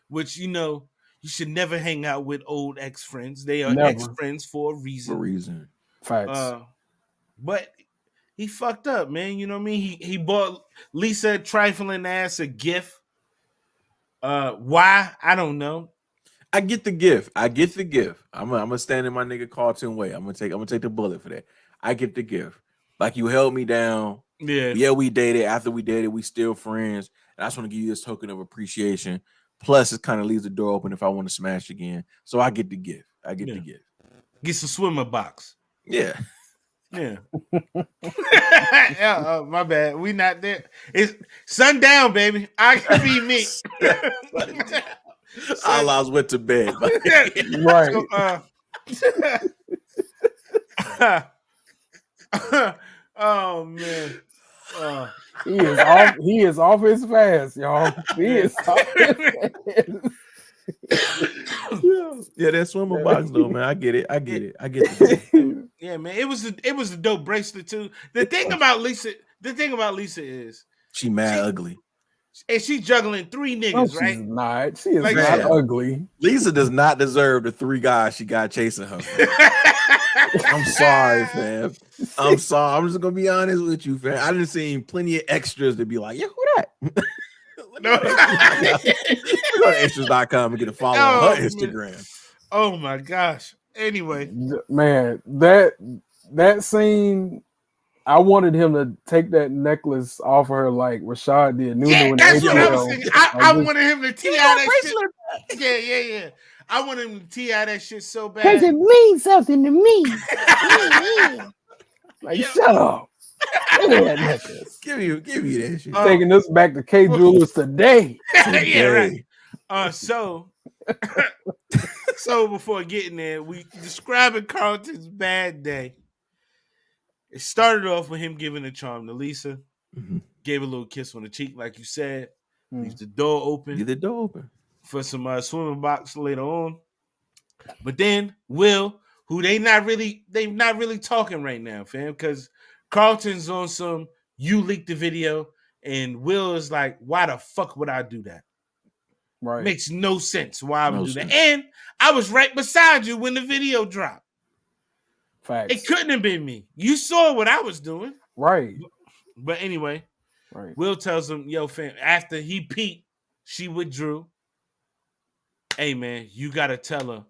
which you should never hang out with old ex-friends. They are ex-friends for a reason. Facts. But he fucked up, man. You know what I mean? He bought Lisa trifling ass a gift. Why? I don't know. I get the gift. I'm gonna stand in my nigga Carlton way. I'm gonna take the bullet for that. I get the gift. Like, you held me down. Yeah, we dated. After we dated, we still friends. And I just want to give you this token of appreciation. Plus, it kind of leaves the door open if I want to smash again. So I get the gift. The gift. Get some swimmer box. Yeah. Yeah. My bad. We not there. It's sundown, baby. I can be me. Allah's went to bed. Right. Oh man. He is off his fast, y'all. He is off his fast. Yeah, that swimmer box though, man. I get it. It. Yeah, man. It was a dope bracelet too. The thing about Lisa is she ugly. And she's juggling 3 niggas, right? She's not. She is not ugly. Lisa does not deserve the 3 guys she got chasing her. I'm sorry, fam. I'm sorry. I'm just gonna be honest with you, fam. I done seen plenty of extras to be like, yeah, who that? No. Go to extras.com and get a follow on her Instagram. Oh my gosh. Anyway, man, that scene, I wanted him to take that necklace off of her like Rashad did. yeah, in that's what I was ATL. thinking. Like I this- wanted him to tee out that shit. Yeah. I wanted him to tee out that shit so bad. it means something to me. Like, shut up. Give me that necklace. Give me that shit. Taking this back to K Jewelers today. Yeah, right. So before getting there, we describing Carlton's bad day. It started off with him giving a charm to Lisa, gave a little kiss on the cheek, like you said. Leaves the door open. Leave the door open for some swimming box later on. But then Will, who they not really talking right now, fam, because Carlton's on some you leaked the video, and Will is like, why the fuck would I do that? Right. Makes no sense why I would do that. And I was right beside you when the video dropped. Facts. It couldn't have been me. You saw what I was doing. Right. But anyway, right. Will tells him, yo, fam, after he peeked, she withdrew. Hey, man, you got to tell her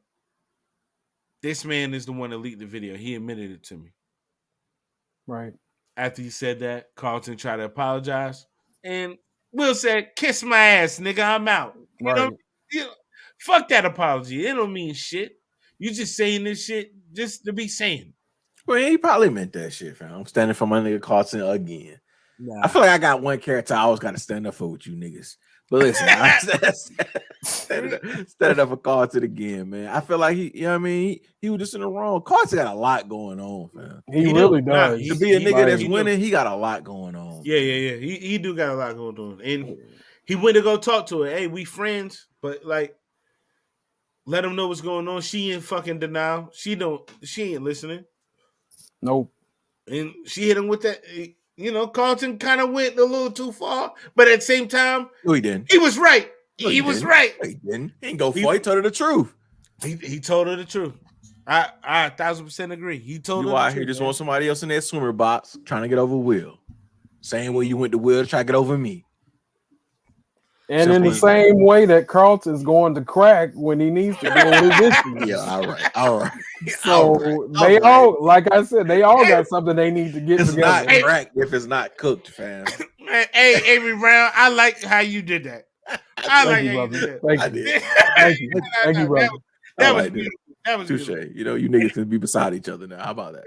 this man is the one that leaked the video. He admitted it to me. Right. After he said that, Carlton tried to apologize. And Will said, kiss my ass, nigga, I'm out. Right. You know, fuck that apology. It don't mean shit. You just saying this shit just to be saying. Well, he probably meant that shit, fam. I'm standing for my nigga Carlton again. Nah. I feel like I got one character I always got to stand up for with you niggas. But listen, stand up for Carlton again, man. I feel like he was just in the wrong. Carlton got a lot going on, man. He really does. To be a nigga that's winning, he got a lot going on. Yeah. He do got a lot going on. And he went to go talk to her. Hey, we friends, but like, let him know what's going on. She in fucking denial. She ain't listening. Nope. And she hit him with that. You know, Carlton kind of went a little too far, but at the same time, no, he didn't. He was right. No, he was right. No, he didn't. He didn't go for it. He told her the truth. He told her the truth. I 1,000% agree. He told her the truth. Here just want somebody else in that swimmer box trying to get over Will. Same way you went to Will to try to get over me. And in the same way that Carlton's going to crack when he needs to deal with his issues. Yeah, all right. So they all, like I said, they all got something they need to get it's together. It's not crack if it's not cooked, fam. Hey, Avery Brown, I like how you did that. I like how you did that. Thank you. Thank you. Thank you, brother. That was beautiful. That was touche. Beautiful. You know, you niggas can be beside each other now. How about that?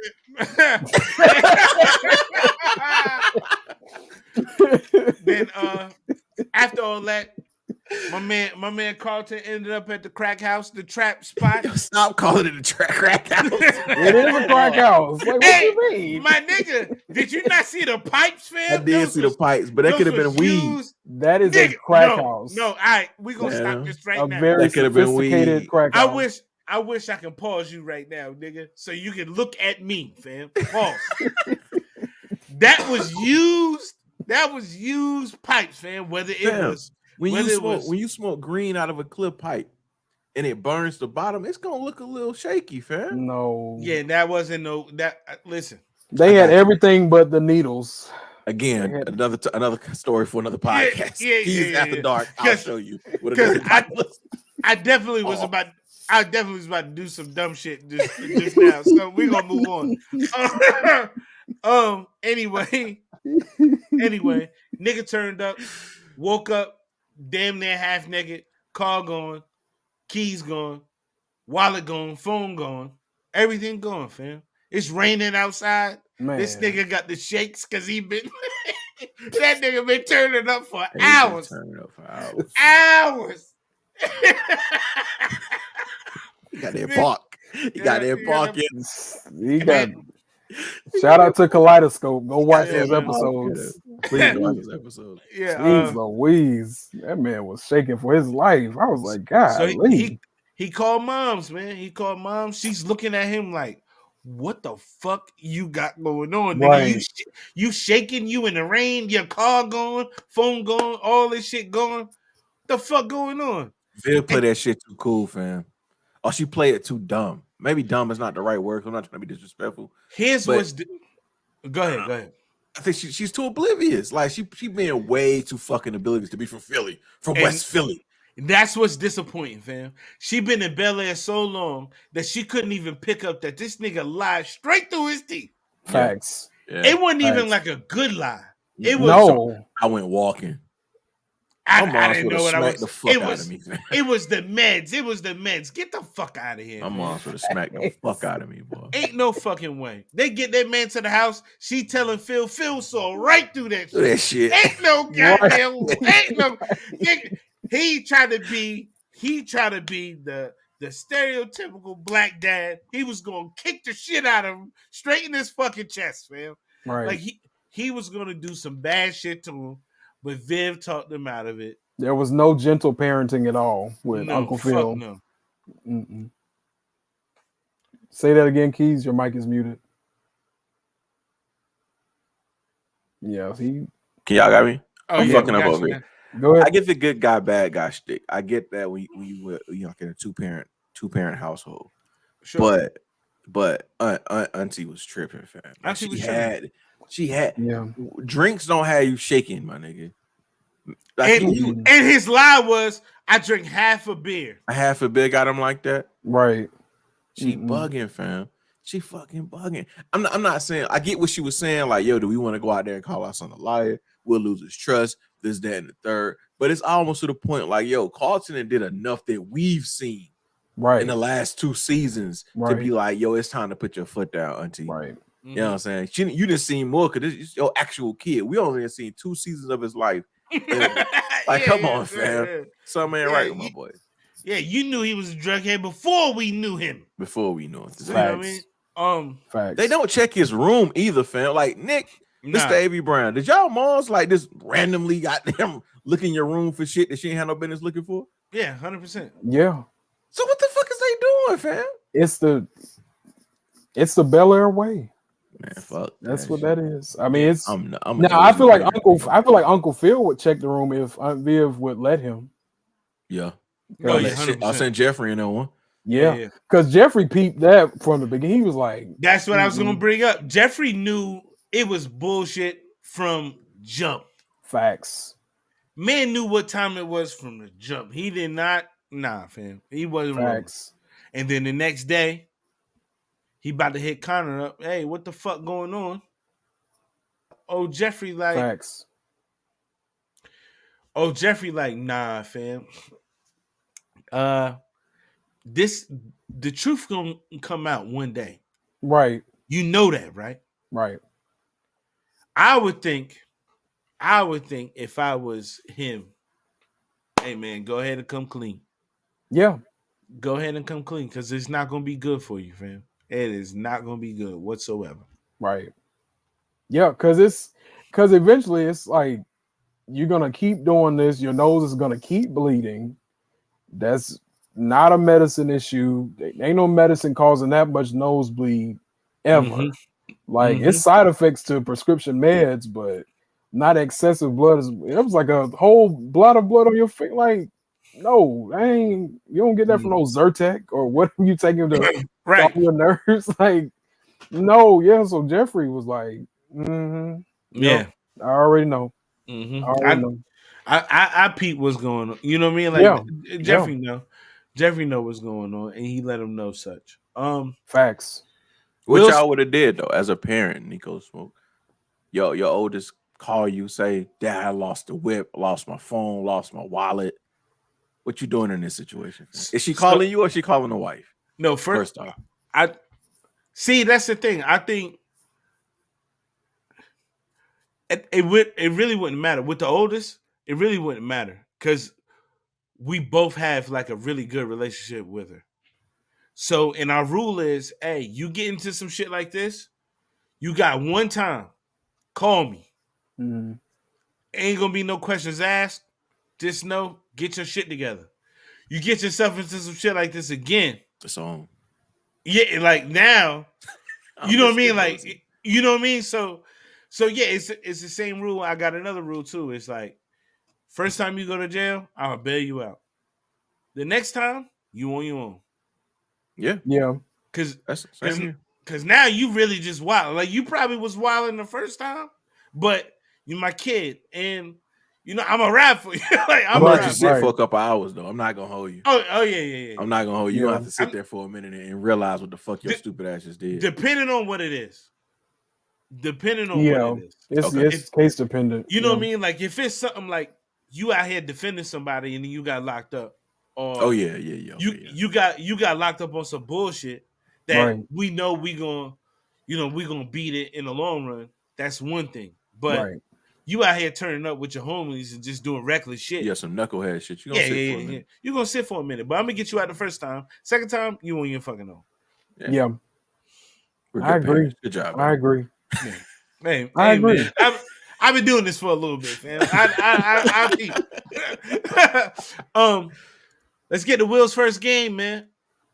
Then after all that, my man Carlton ended up at the crack house, the trap spot. Stop calling it a crack house. It is a crack house. Like, what you mean? My nigga, did you not see the pipes, fam? I did see the pipes, but that could have been weed. That is a crack house. No, all right, we gonna stop this right now. A very sophisticated crack house. I wish I can pause you right now, nigga, so you can look at me, fam. Pause. That was used. That was used pipes, fam. Whether it was when you smoke green out of a clip pipe and it burns the bottom, it's gonna look a little shaky, fam. No. Yeah, that wasn't no that. Listen, they had everything but the needles. Again, another story for another podcast. Yeah, After dark. I'll show you. Because I definitely was about. I definitely was about to do some dumb shit just now. So we're gonna move on. Anyway, nigga turned up, woke up, damn near half naked, car gone, keys gone, wallet gone, phone gone, everything gone, fam. It's raining outside. Man. This nigga got the shakes because he been that nigga been turning up for hours. Hours. He got that bark. He got that bark in. Shout out to Kaleidoscope. Go watch those episodes. Please watch those episodes. Yeah. Jeez Louise. That man was shaking for his life. I was like, God. So he called moms, man. He called moms. She's looking at him like, what the fuck you got going on, nigga? Right. You shaking, you in the rain, your car going, phone going, all this shit going. The fuck going on? Viv play that shit too cool, fam. Or she play it too dumb. Maybe dumb is not the right word. I'm not trying to be disrespectful. Go ahead. I think she's too oblivious. Like she being way too fucking oblivious to be from Philly, from And West Philly. that's what's disappointing, fam. She been in Bel-Air so long that she couldn't even pick up that this nigga lied straight through his teeth. Facts. Yeah. It wasn't even Facts. like a good lie. Yeah. It was some. No. I went walking. I My mom didn't would know have what I smacked was. the fuck It out was. of me. It was the meds. It was the meds. Get the fuck out of here. My man. mom would have smacked the fuck out of me, boy. Ain't no fucking way. They get that man to the house. She telling Phil saw right through that Do that shit. shit. Ain't no goddamn. Ain't no. He tried to be. He tried to be the stereotypical black dad. He was gonna kick the shit out of him straight in his fucking chest, fam. Right. Like he was gonna do some bad shit to him, but Viv talked him out of it. There was no gentle parenting at all with No, Uncle fuck Phil. no. Mm-mm. Say that again, Keys. Your mic is muted. Yeah, Can y'all got me? Oh I'm yeah, fucking we up got over you here. go ahead. I get the good guy, bad guy shtick. I get that when you were like in a two parent household. Sure. But Auntie was tripping, fam. Like Auntie was tripping. she had Yeah. drinks don't have you shaking, my nigga. Like And his lie was, I drink half a beer. a half a beer got him like that. Right. She bugging, fam. She fucking bugging. I'm not saying I get what she was saying. Like, yo, do we want to go out there and call our son a liar? We'll lose his trust. This, that, and the third. But it's almost to the point, like, yo, Carlton did enough that we've seen Right. in the last 2 seasons to be like, yo, it's time to put your foot down, Auntie. Right. You know what I'm saying? You didn't see more because it's your actual kid. We only seen 2 seasons of his life. Like, come on, fam. Something ain't right with my boy. Yeah, you knew he was a drug head before we knew him. Before we knew him. You know what I mean? Facts. They don't check his room either, fam. Like, Nick, Mr. A.B. Brown, did y'all moms like this randomly got them look in your room for shit that she ain't had no business looking for? Yeah, 100%. Yeah. So what the fuck is they doing, fam? It's the Bel-Air way. Man, fuck. That's what that is. I mean, it's I'm now. I feel like Uncle Phil would check the room if Aunt Viv would let him. Yeah. Oh, yeah, I'll send Jeffrey in that one. Yeah, because Jeffrey peeped that from the beginning. He was like, that's what I was going to bring up. Jeffrey knew it was bullshit from jump. Facts. Man knew what time it was from the jump. He did not. Nah, fam. He wasn't Facts. Wrong. And then the next day, he about to hit Connor up. Hey, what the fuck going on? Oh, Jeffrey like. Facts. Oh, Jeffrey like, nah, fam. The truth gonna come out one day. Right. You know that, right? Right. I would think if I was him, hey man, go ahead and come clean. Yeah. Go ahead and come clean because it's not gonna be good for you, fam. It is not gonna be good whatsoever. Right. Yeah, because eventually it's like you're gonna keep doing this, your nose is gonna keep bleeding. That's not a medicine issue. Ain't no medicine causing that much nosebleed ever. Mm-hmm. Like it's side effects to prescription meds, but not excessive blood. It was like a whole blot of blood on your face. Like, no, you don't get that from no Zyrtec or what you taking to right your nerves. Like, no, yeah. So Jeffrey was like, yeah, I already know. Mm-hmm. I already know. I peep what's going on. You know what I mean? Like Jeffrey know what's going on, and he let him know such. Facts. What y'all would have did though as a parent, Nico Smoke? Your oldest call you, say, Dad, I lost the whip, lost my phone, lost my wallet. What you doing in this situation? Is she calling you or is she calling the wife? No, first off, I see that's the thing. I think it really wouldn't matter. With the oldest, it really wouldn't matter because we both have like a really good relationship with her. So, and our rule is, hey, you get into some shit like this, you got one time, call me. Mm-hmm. Ain't gonna be no questions asked. Just know, get your shit together. You get yourself into some shit like this again. It's on. Yeah, like now, you know what I mean? Like, you know what I mean? So yeah, it's the same rule. I got another rule too. It's like, first time you go to jail, I'll bail you out. The next time, you on your own. Yeah. Yeah. Because now you really just wild. Like you probably was wilding the first time, but you're my kid, and I'm a rap for you. Like I'm I'm gonna a let you rap. sit right. for a couple hours though. I'm not gonna hold you. Oh yeah. I'm not gonna hold you. You Yeah. gonna have to sit there for a minute and realize what the fuck your De- stupid ass just did. Depending on what it is, depending on what Yeah. it is. Okay. It's case dependent. You know what I mean? Like if it's something like you out here defending somebody and then you got locked up, Oh or yeah. you Okay, yeah. you got locked up on some bullshit that Right. we know we gonna beat it in the long run. That's one thing. But Right. you out here turning up with your homies and just doing reckless shit. Yeah, some knucklehead shit. You gonna sit for a Yeah. minute. You're gonna sit for a minute, but I'm gonna get you out the first time. Second time, you won't even fucking know. Yeah. We're I good agree. parents. Good job, I buddy. agree. Hey, I agree. man. I've been doing this for a little bit, fam. I peep. Let's get to Will's first game, man.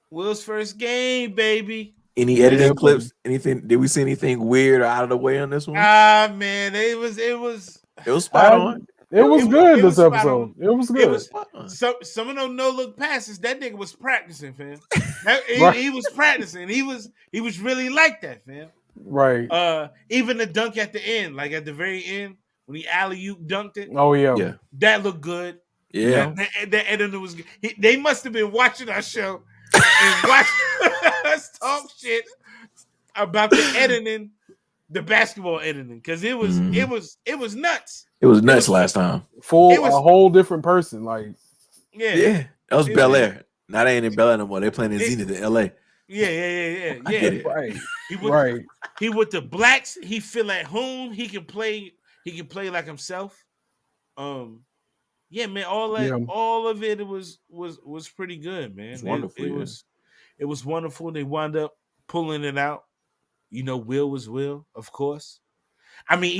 Will's first game, baby. Any Yeah, editing buddy. clips? Anything? Did we see anything weird or out of the way on this one? Man, it was It was spot on. It was good it this was spot on. episode. It was It good. was Spot on. some of those no look passes. That nigga was practicing, fam. Right. He was practicing. He was really like that, fam. Right. Even the dunk at the end, like at the very end when he alley-oop dunked it, Oh yeah. Yeah. that looked good. Yeah. That editor was good. They must have been watching our show and watching us talk shit about the editing, the basketball editing, because it was nuts. It was nuts last time. Full It was- a whole different person. Like Yeah. That was It- Bel-Air. Now they ain't in Bel-Air no more. They playing in Zenith in LA. Yeah. I get it. right. He with the blacks. He feel at home. He can play like himself. Yeah, man. All of it was pretty good, man. It's wonderful. It was wonderful. They wound up pulling it out. Will was Will, of course. I mean,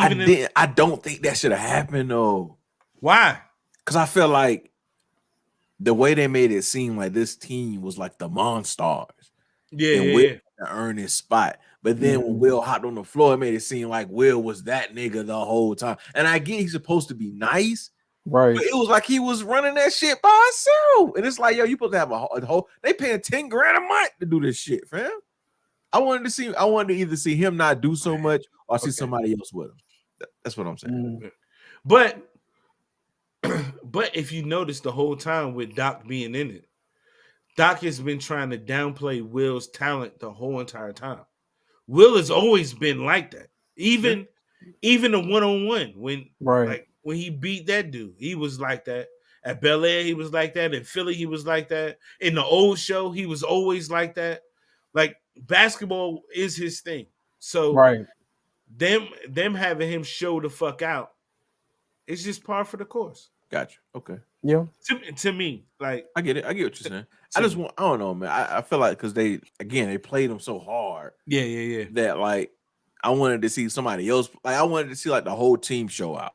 I don't think that should have happened though. Why? Because I feel like the way they made it seem like this team was like the Monstars. And Will to earn his spot. But then when Will hopped on the floor, it made it seem like Will was that nigga the whole time. And I get he's supposed to be nice, Right. but it was like he was running that shit by himself. And it's like, yo, you supposed to have a whole. They paying $10,000 a month to do this shit, fam. I wanted to either see him not do so much or see somebody else with him. That's what I'm saying. But if you notice the whole time with Doc being in it, Doc has been trying to downplay Will's talent the whole entire time. Will has always been like that. Even the one-on-one when when he beat that dude, he was like that. At Bel-Air, he was like that. In Philly, he was like that. In the old show, he was always like that. Like basketball is his thing. So them having him show the fuck out, it's just par for the course. Gotcha. Okay. Yeah. To me, like I get it. I get what you're saying. I don't know, man. I feel like because they played him so hard. Yeah. That like I wanted to see somebody else. Like I wanted to see like the whole team show out.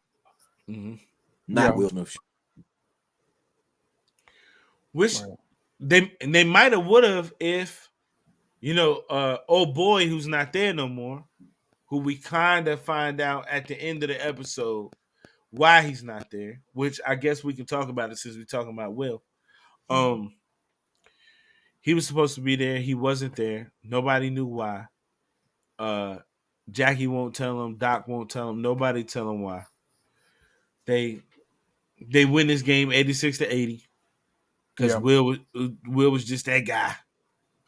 Not Will Smith. Which they might have would have if old boy who's not there no more, who we kind of find out at the end of the episode why he's not there, which I guess we can talk about it since we're talking about Will. He was supposed to be there. He wasn't there. Nobody knew why. Jackie won't tell him. Doc won't tell him. Nobody tell him why. They win this game 86-80 because Will was just that guy,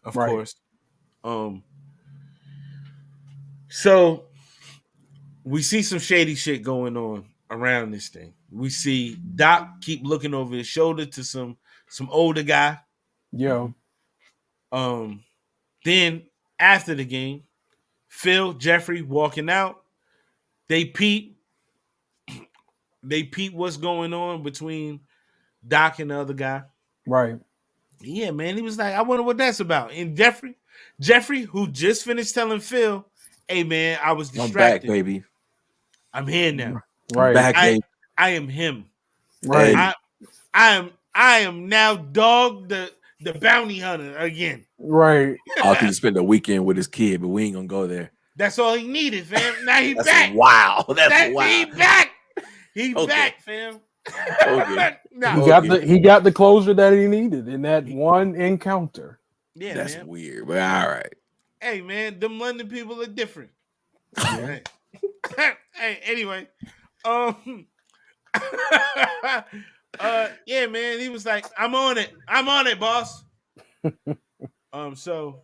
of course. So we see some shady shit going on around this thing. We see Doc keep looking over his shoulder to some older guy. Yeah. Then after the game, Phil, Jeffrey walking out. They peep what's going on between Doc and the other guy. Right. Yeah, man. He was like, I wonder what that's about. And Jeffrey, who just finished telling Phil, hey man, I was distracted. I'm back, baby. I'm here now. Right. I'm back, baby. I am him. Right. I am now Dog the bounty hunter again. Right. I think he spent the weekend with his kid, but we ain't gonna go there. That's all he needed, fam. Now he That's back. Wow. That's wild. He back. He back, fam. Okay. He got the closure that he needed in that one encounter. Yeah, that's man. weird, but all right. Hey, man, them London people are different. Right. Hey, anyway, um, yeah, man, he was like, I'm on it, boss. So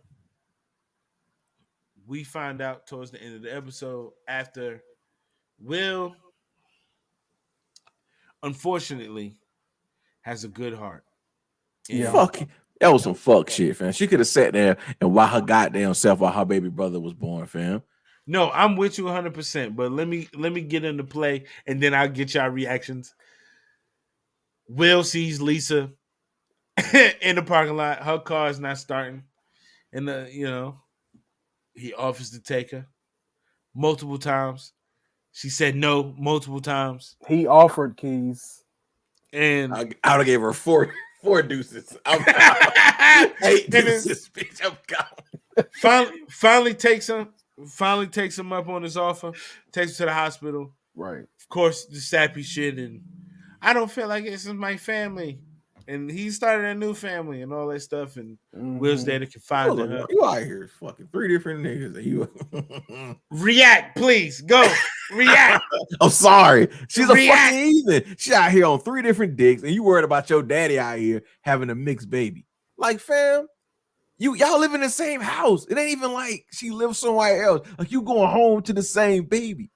we find out towards the end of the episode after Will, unfortunately, has a good heart. Yeah. And Fuck. That was some fuck shit, fam. She could have sat there and watched her goddamn self while her baby brother was born, fam. no, I'm with you 100%. But let me get into play, and then I'll get y'all reactions. Will sees Lisa in the parking lot. Her car is not starting, and he offers to take her multiple times. She said no multiple times, He offered keys. and I would have gave her four deuces. I'm gone. 8 and then deuces, bitch. I'm gone. finally takes him up on his offer, takes him to the hospital. Right. Of course, the sappy shit, and I don't feel like this is my family. And he started a new family and all that stuff, and Will's there to confide in her. You out here fucking 3 different niggas. And you React, please. Go. React. I'm sorry. She's React. a fucking heathen. She out here on 3 different dicks, and you worried about your daddy out here having a mixed baby. Like, fam, y'all live in the same house. It ain't even like she lives somewhere else. Like, you going home to the same baby.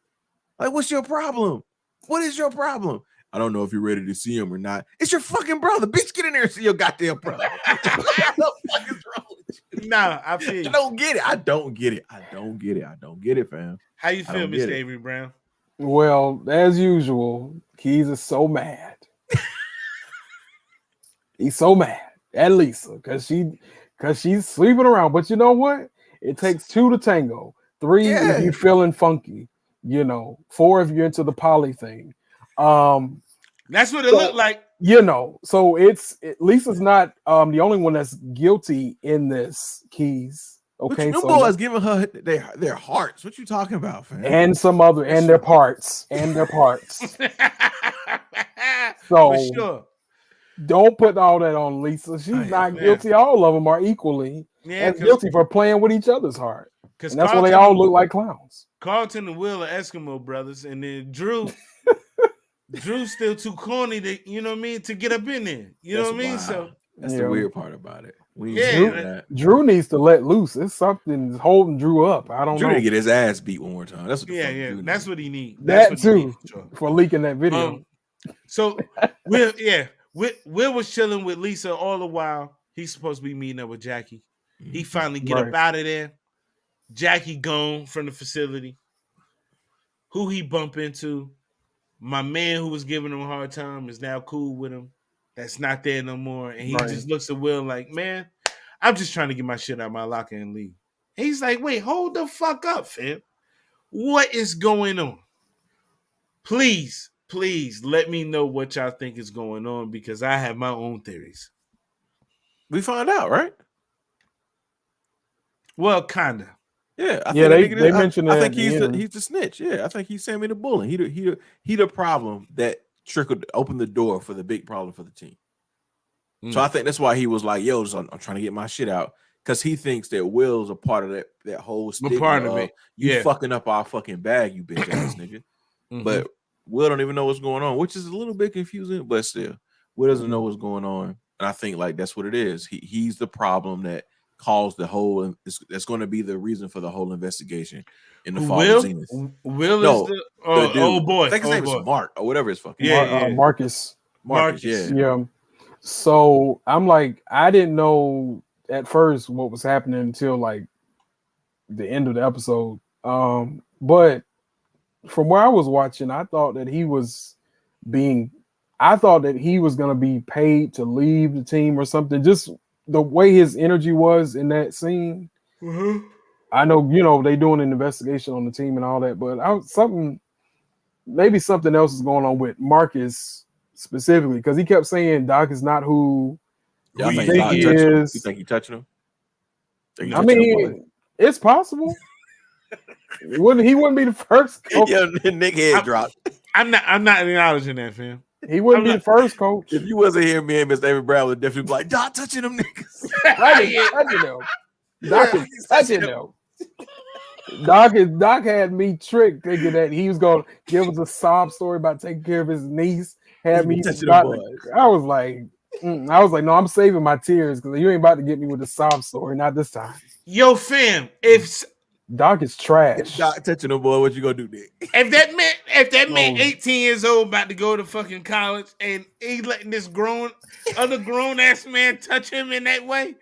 Like, what's your problem? What is your problem? I don't know if you're ready to see him or not. It's your fucking brother. Bitch, get in there and see your goddamn brother. What the fuck is wrong with you? Nah, I feel you. I don't get it. I don't get it, fam. How you feel, Mr. Avery Brown? Well, as usual, Keys is so mad. He's so mad at Lisa because she's sleeping around. But you know what? It takes 2 to tango. 3 if you're feeling funky. 4 if you're into the poly thing. That's what it looked like. So Lisa's not the only one that's guilty in this, Keys. Okay, so boys giving her their hearts. What you talking about, fam? And some other and their parts. So for sure. Don't put all that on Lisa. She's not guilty. All of them are equally guilty for playing with each other's heart. And that's why they all look like clowns. Carlton and Will are Eskimo brothers, and then Drew's still too corny to get up in there. You know what I mean? So that's the weird part about it. Drew needs to let loose. It's something holding Drew up. I don't know. Drew didn't get his ass beat one more time. That's what that's what he needs. That too for leaking that video. So Will was chilling with Lisa all the while. He's supposed to be meeting up with Jackie. He finally get up out of there. Jackie gone from the facility. Who he bump into? My man who was giving him a hard time is now cool with him. That's not there no more. And he just looks at Will like, man, I'm just trying to get my shit out of my locker and leave. And he's like, wait, hold the fuck up, fam. What is going on? Please let me know what y'all think is going on because I have my own theories. We find out, right? Well, kinda. Yeah, they mentioned that. I think he's the snitch. Yeah, I think he's Sammy the Bully. He the problem that opened the door for the big problem for the team. So I think that's why he was like, "Yo, I'm trying to get my shit out," because he thinks that Will's a part of that whole stigma part of it. You fucking up our fucking bag, you bitch ass nigga. But Will don't even know what's going on, which is a little bit confusing. But still, Will doesn't know what's going on, and I think like that's what it is. He's the problem that caused the whole. That's going to be the reason for the whole investigation in the fall of Zenith. Will is the old boy. I think his name is Mark or whatever his fucking Marcus. Marcus. Yeah. So I'm like, I didn't know at first what was happening until like the end of the episode. But from where I was watching, I thought that he was going to be paid to leave the team or something. Just the way his energy was in that scene. Mm-hmm. I know, they doing an investigation on the team and all that, but maybe something else is going on with Marcus specifically because he kept saying Doc is not who you think he is. You think he touching him? I mean, it's possible. He wouldn't be the first coach. Yeah, Nick head dropped. I'm not acknowledging that, fam. He wouldn't be the first coach. If you wasn't here, me and Mr. Avery Brown would definitely be like, Doc touching them niggas. Touching them. Doc is touching them. Doc had me tricked thinking that he was gonna give us a sob story about taking care of his niece. He Had been me touching the about boys. to, I was like, no, I'm saving my tears because you ain't about to get me with the sob story, not this time. Yo, fam, if Doc is trash. Doc touching the boy, what you gonna do, Nick? that man Oh. 18 years old about to go to fucking college and he letting this other grown ass man touch him in that way,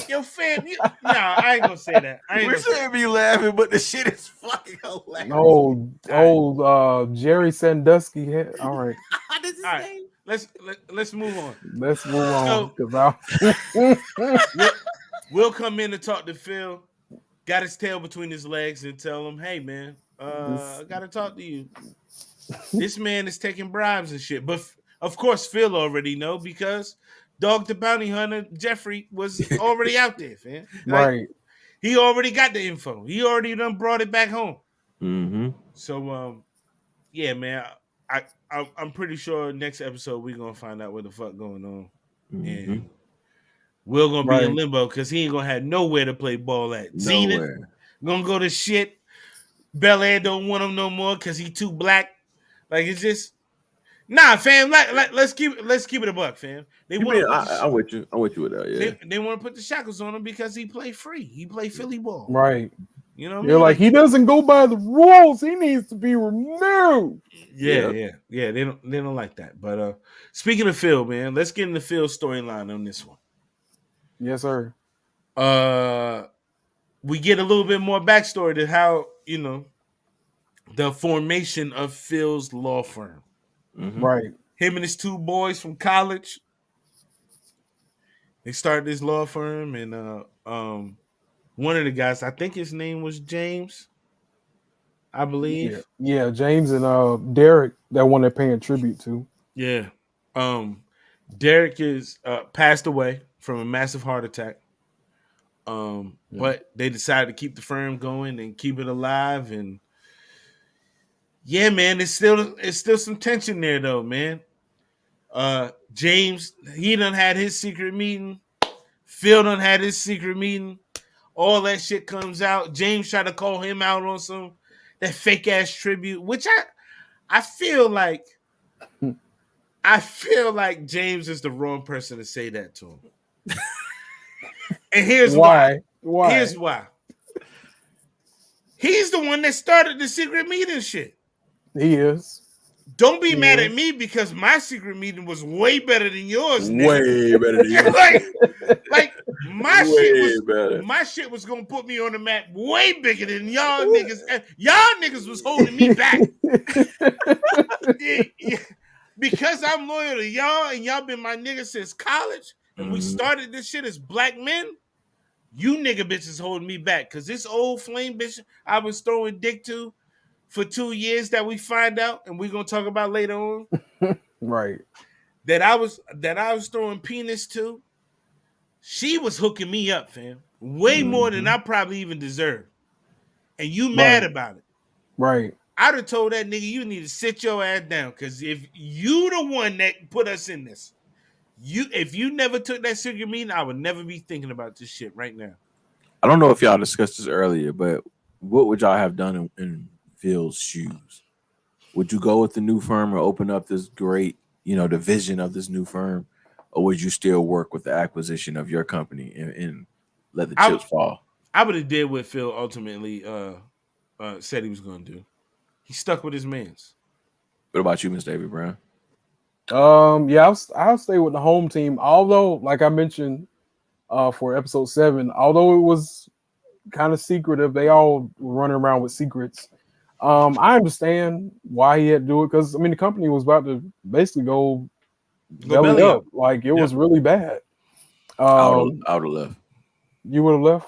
yo, fam, I ain't gonna say that. I ain't We gonna say. shouldn't be laughing, but the shit is fucking hilarious. Jerry Sandusky. All right, This is All right, let's move on. let's move on So because we'll come in to talk to Phil. Got his tail between his legs and tell him, "Hey, man, I gotta talk to you. This man is taking bribes and shit." But of course, Phil already know because Dog the Bounty Hunter Jeffrey was already out there, man. Like, right, he already got the info. He already done brought it back home. Mm-hmm. So, yeah, man, I'm pretty sure next episode we're gonna find out what the fuck going on, Mm-hmm. and Will gonna be in right. limbo because he ain't gonna have nowhere to play ball at. Zenith Nowhere. gonna go to shit. Bel-Air don't want him no more because he too black. Like, it's just fam. Let's keep it a buck, fam. They You want mean to put I'm with you. I'm with you with that. Yeah. they want to put the shackles on him because he play free. He play Philly ball. Right. You know what I You're mean? like, he doesn't go by the rules. He needs to be removed. Yeah. They don't like that. But speaking of Phil, man, let's get into Phil's storyline on this one. Yes, sir. We get a little bit more backstory to how the formation of Phil's law firm. Mm-hmm. Right. Him and his two boys from college, they started this law firm, and one of the guys, I think his name was James, I believe. Yeah. James and Derek, that one they're paying tribute to. Yeah. Derek is passed away from a massive heart attack. But they decided to keep the firm going and keep it alive, and yeah, man, it's still some tension there though, man. James, he done had his secret meeting. Phil done had his secret meeting. All that shit comes out. James tried to call him out on that fake ass tribute, which I feel like James is the wrong person to say that to him. And here's why. Here's why. He's the one that started the secret meeting shit. He is. Don't be mad at me because my secret meeting was way better than yours. Way better than yours. like my shit was gonna put me on the map way bigger than y'all niggas. Y'all niggas was holding me back. Because I'm loyal to y'all and y'all been my niggas since college and we started this shit as black men. You nigga bitches holding me back because this old flame bitch I was throwing dick to for 2 years that we find out and we're gonna talk about later on. Right. That I was throwing penis to. She was hooking me up, fam. Way more than I probably even deserved. And you mad about it. Right. I'd have told that nigga you need to sit your ass down because if you the one that put us in this, if you never took that secret meeting, I would never be thinking about this shit right now. I don't know if y'all discussed this earlier, but what would y'all have done in Phil's shoes? Would you go with the new firm or open up this great, division of this new firm? Or would you still work with the acquisition of your company and let the chips fall? I would have did what Phil ultimately said he was going to do. He stuck with his mans. What about you, Miss David Brown? Yeah, I'll stay with the home team. Although, like I mentioned, for episode 7, although it was kind of secretive, they all were running around with secrets. I understand why he had to do it because the company was about to basically go belly up. Like it was really bad. I would have left. You would have left.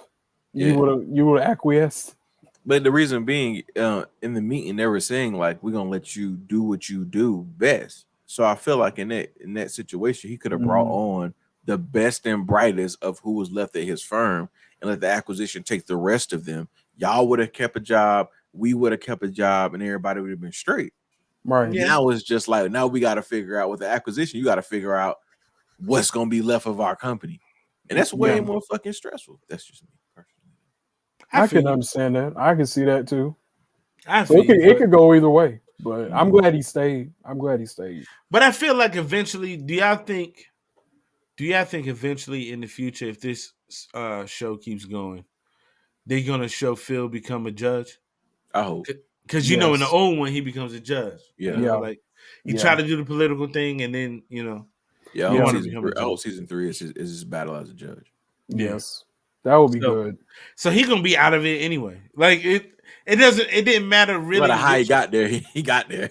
Yeah. You would have acquiesced. But the reason being, in the meeting, they were saying like, we're gonna let you do what you do best. So I feel like in that situation, he could have brought on the best and brightest of who was left at his firm and let the acquisition take the rest of them. Y'all would have kept a job, we would have kept a job, and everybody would have been straight. Right. Yeah. Now it's just like, now we got to figure out with the acquisition, you got to figure out what's gonna be left of our company. And that's way more fucking stressful. That's just me personally. I feel can you. understand that. I can see that too. I So feel you, it could go either way. But I'm glad he stayed. but I feel like eventually, do y'all think eventually in the future, if this show keeps going, they're gonna show Phil become a judge? I hope. Because in the Yes. old one he becomes a judge. Yeah. Yeah. Like he Yeah. tried to do the political thing, and then Yeah. I he hope Yeah. wanted to season become a three. I hope judge. season 3 is his battle as a judge. Yeah. Yes. That would be So good. so he gonna be out of it anyway. Like it didn't matter No matter really how he which. got there, he got there.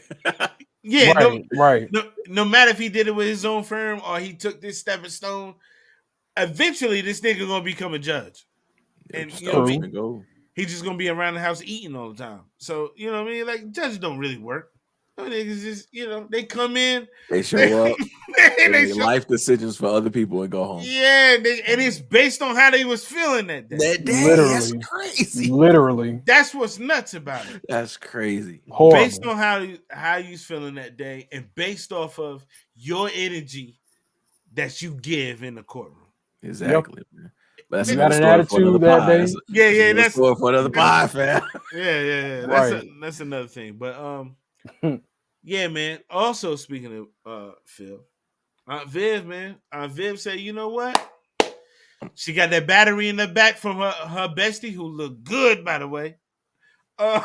Yeah, Right. no matter if he did it with his own firm or he took this stepping stone. Eventually, this nigga gonna become a judge, Yeah, and just you know what I True. mean. ultimate goal. He's just gonna be around the house eating all the time. So you know what I mean. Like judges don't really work. Them niggas just they come in, They they, show up, they they make show, life decisions for other people and go home. yeah, and it's based on how they was feeling that day. That day, that's Literally. crazy. Literally. That's what's nuts about it. That's crazy. Based Horrible. on how you feeling that day, and based off of your energy that you give in the courtroom. Yep. Exactly, man. But that's You Th- got another an story for another attitude that pie. day. Yeah, That's yeah, another story for another that's pie, fam. yeah. Right. That's another thing. But yeah, man. Also speaking of Phil, Aunt Viv, man, Aunt Viv said, you know what? She got that battery in the back from her bestie, who looked good, by the way. Uh,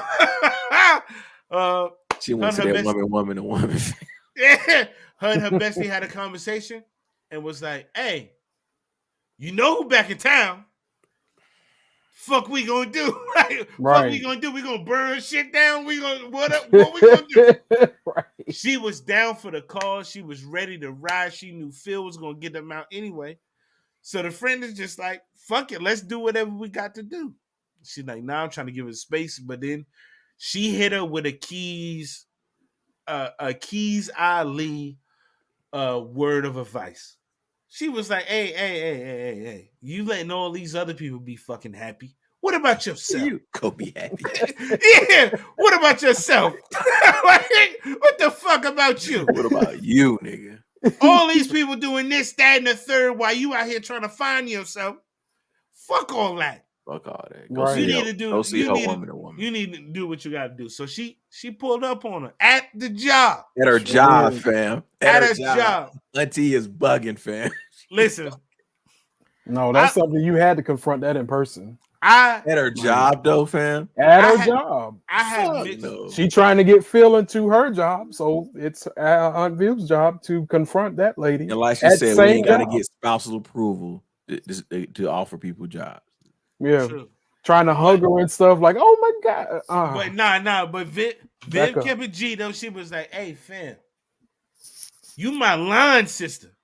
uh, She her went and to her that bestie, woman. yeah, her and her bestie had a conversation and was like, "Hey, you know who back in town? Fuck, we gonna do? Like, fuck, we Right. gonna do? We gonna burn shit down? We gonna what up? What we gonna do?" Right. She was down for the cause. She was ready to ride. She knew Phil was gonna get them out anyway. So the friend is just like, "Fuck it, let's do whatever we got to do." She's like, "Nah, I'm trying to give her space," but then she hit her with a Keys Ali word of advice. She was like, hey, you letting all these other people be fucking happy. What about yourself? You go be happy. Yeah, what about yourself? Like, what the fuck about you? What about you, nigga? All these people doing this, that, and the third while you out here trying to find yourself. Fuck all that. Fuck all that. Go Right. You see need her. to do. Go see You her need woman to. to woman. You need to do what you got to do. So she pulled up on her at the job. At her Sure job, did. fam. At her her job. Auntie is bugging, fam. Listen, No, that's I- something you had to confront that in person. I At her job, though, fam. At I her had- job. I had Fuck mixed. no. She trying to get Phil into her job, so it's Aunt Viv's job to confront that lady. And like she at the said, we same ain't got to job. get spousal approval to offer people jobs. Yeah, True. trying to hug her and stuff like, oh my god. But nah. But Viv Back up. kept it G though. She was like, "Hey, fam, you my line sister.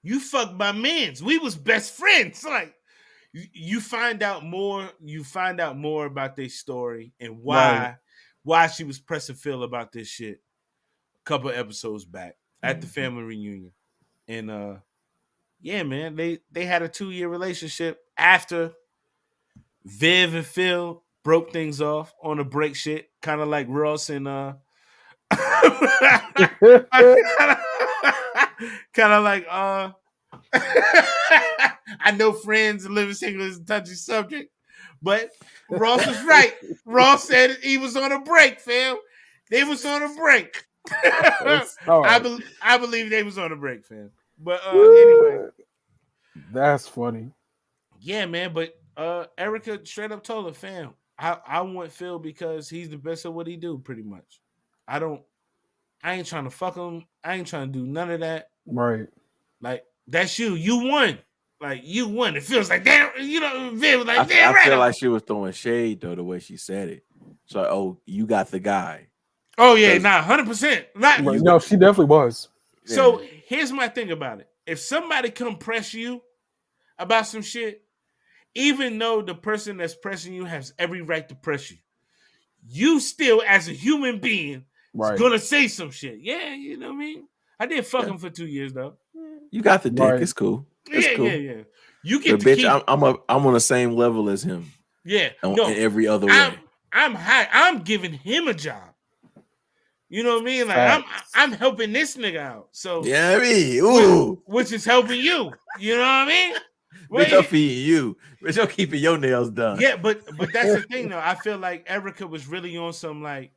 You fucked my mans. We was best friends." Like you find out more. You find out more about their story and why she was pressing Phil about this shit a couple episodes back at the family reunion. And yeah, man, they had a 2-year relationship after Viv and Phil broke things off on a break shit, kind of like Ross and kind of like I know friends and living single is a touchy subject, but Ross was right. Ross said he was on a break, fam. They was on a break. I believe they was on a break, fam. But anyway, That's funny. yeah, man. But Erica straight up told her, fam, I want Phil because he's the best at what he do, pretty much. I ain't trying to fuck him. I ain't trying to do none of that. Right. Like, that's you. You won. Like, you won. It feels like, damn, Viv was like, I damn right. feel like she was throwing shade, though, the way she said it. So, oh, you got the guy. Oh, yeah, nah, 100%. Not Right. you. No, she definitely was. So, here's my thing about it. If somebody come press you about some shit, even though the person that's pressing you has every right to press you, you still, as a human being, Right. is gonna say some shit. Yeah, you know what I mean? I did fuck him for 2 years, though. You got the dick. Right. It's cool. It's Yeah, cool. yeah. You But get to bitch, keep. I'm on the same level as him. Yeah, In no, every other way. I'm high. I'm giving him a job. You know what I mean? Like Facts. I'm helping this nigga out. So Yeah, I mean, ooh. which is helping you. You know what I mean? Bitch, I'm Wait. feeding you. Bitch, I'm keeping your nails done. Yeah, but that's the thing though. I feel like Erica was really on some like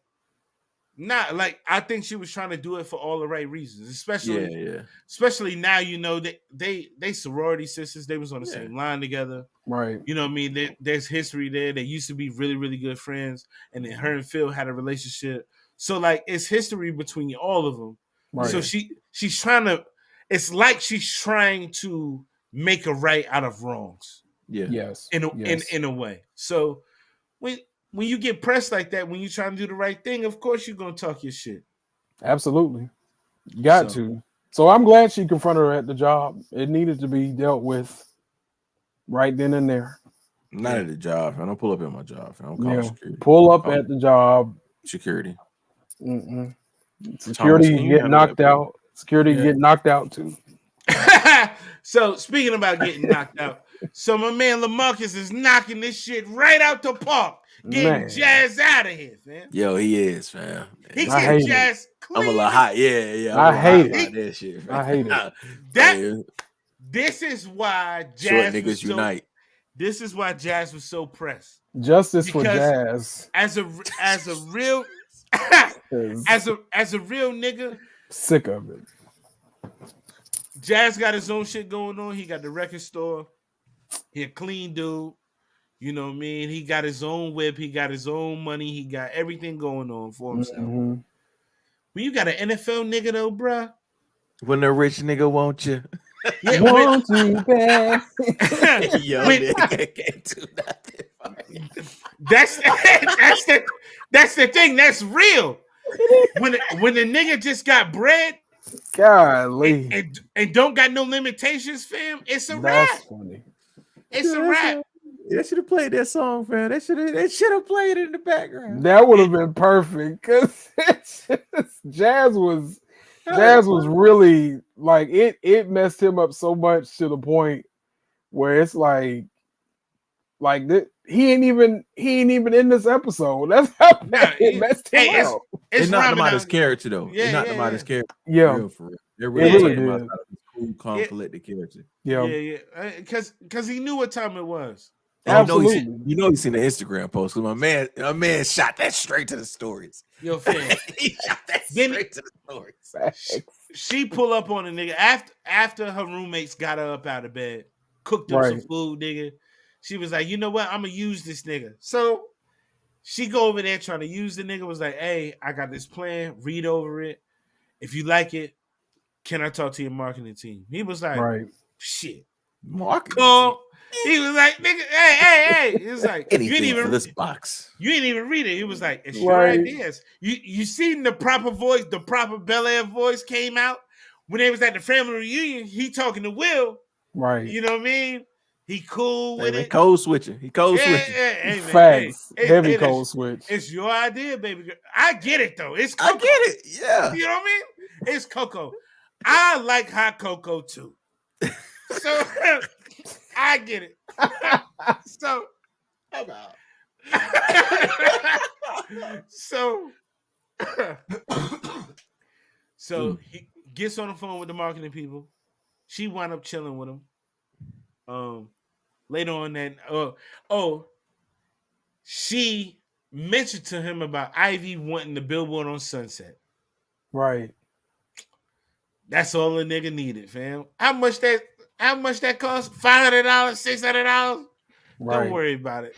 not like I think she was trying to do it for all the right reasons, Yeah, especially yeah. especially now you know that they sorority sisters, they was on the Yeah. same line together. Right. You know what I mean? There's history there. They used to be really, really good friends, and then her and Phil had a relationship. So like it's history between all of them. Right. So she's trying to. It's like she's trying to make a right out of wrongs Yeah. Yes. in a, Yes. in a way. So when you get pressed like that, when you're trying to do the right thing, of course you're gonna talk your shit. Absolutely. Got So to. So I'm glad she confronted her at the job. It needed to be dealt with right then and there. Not at the job. I don't pull up at my job. I don't call Yeah. security. Pull up Call at the job. security. Mm-mm. Thomas, Security can you get handle that, knocked please? out. Security Yeah. get knocked out too. so speaking about getting knocked out, so my man Lamarcus is knocking this shit right out the park, getting Man, Jazz out of here, man. Yo, he is, fam. He I getting hate it. Jazz I'm a clean. little hot. Yeah. I'm I a little hot hate about it. that shit. I hate it. That Yeah. this is why Short Jazz was niggas so. unite. This is why Jazz was so pressed Justice for because Jazz. as a real Is as a real nigga, sick of it. Jazz got his own shit going on. He got the record store. He a clean dude. You know what I mean? He got his own whip. He got his own money. He got everything going on for himself. Mm-hmm. When you got an NFL nigga though, bruh. When a rich nigga want you. Yeah, Want you back. Yo, when- nigga can't do nothing. that's the thing. That's real. When the nigga just got bread Golly. and don't got no limitations, fam, it's a That's rap. funny. It's a rap. They should have played that song, fam. They should have played it in the background. That would have been perfect because Jazz was really like it messed him up so much to the point where it's like he ain't even in this episode. That's how bad it messed him up. They It's knocked him out Ramadan. his character though. Yeah, They knocked him yeah, out his character. Yeah, For real. They really really took him did. outside of his cool, calm, collected character. yeah, Yeah. Because he knew what time it was. And absolutely. you know he's seen the Instagram post because my man shot that straight to the stories. Yo, fam. He shot that Then- straight to the stories. Facts. She pull up on a nigga after her roommates got her up out of bed, cooked up some Right. food, nigga. She was like, you know what? I'm gonna use this nigga. So she go over there trying to use the nigga. Was like, hey, I got this plan. Read over it. If you like it, can I talk to your marketing team? He was like, Right. shit. Marketing. Cool. He was like, nigga, hey. He was like, Anything for this box. You didn't even read it. He was like, it's your Right. ideas. You seen the proper voice, the proper Bel-Air voice came out when they was at the family reunion. He talking to Will. Right. You know what I mean? He cool with Hey, it. code switching. He code switching. Hey, man, Facts. hey, Heavy it code is- switch. It's your idea, baby girl. I get it though. It's I cocoa. get it. Yeah. You know what I mean? It's cocoa. I like hot cocoa too. So I get it. So so he gets on the phone with the marketing people. She wound up chilling with him. Later on that she mentioned to him about Ivy wanting the billboard on Sunset. Right. That's all the nigga needed, fam. How much that cost? $500, $600? Right. Don't worry about it.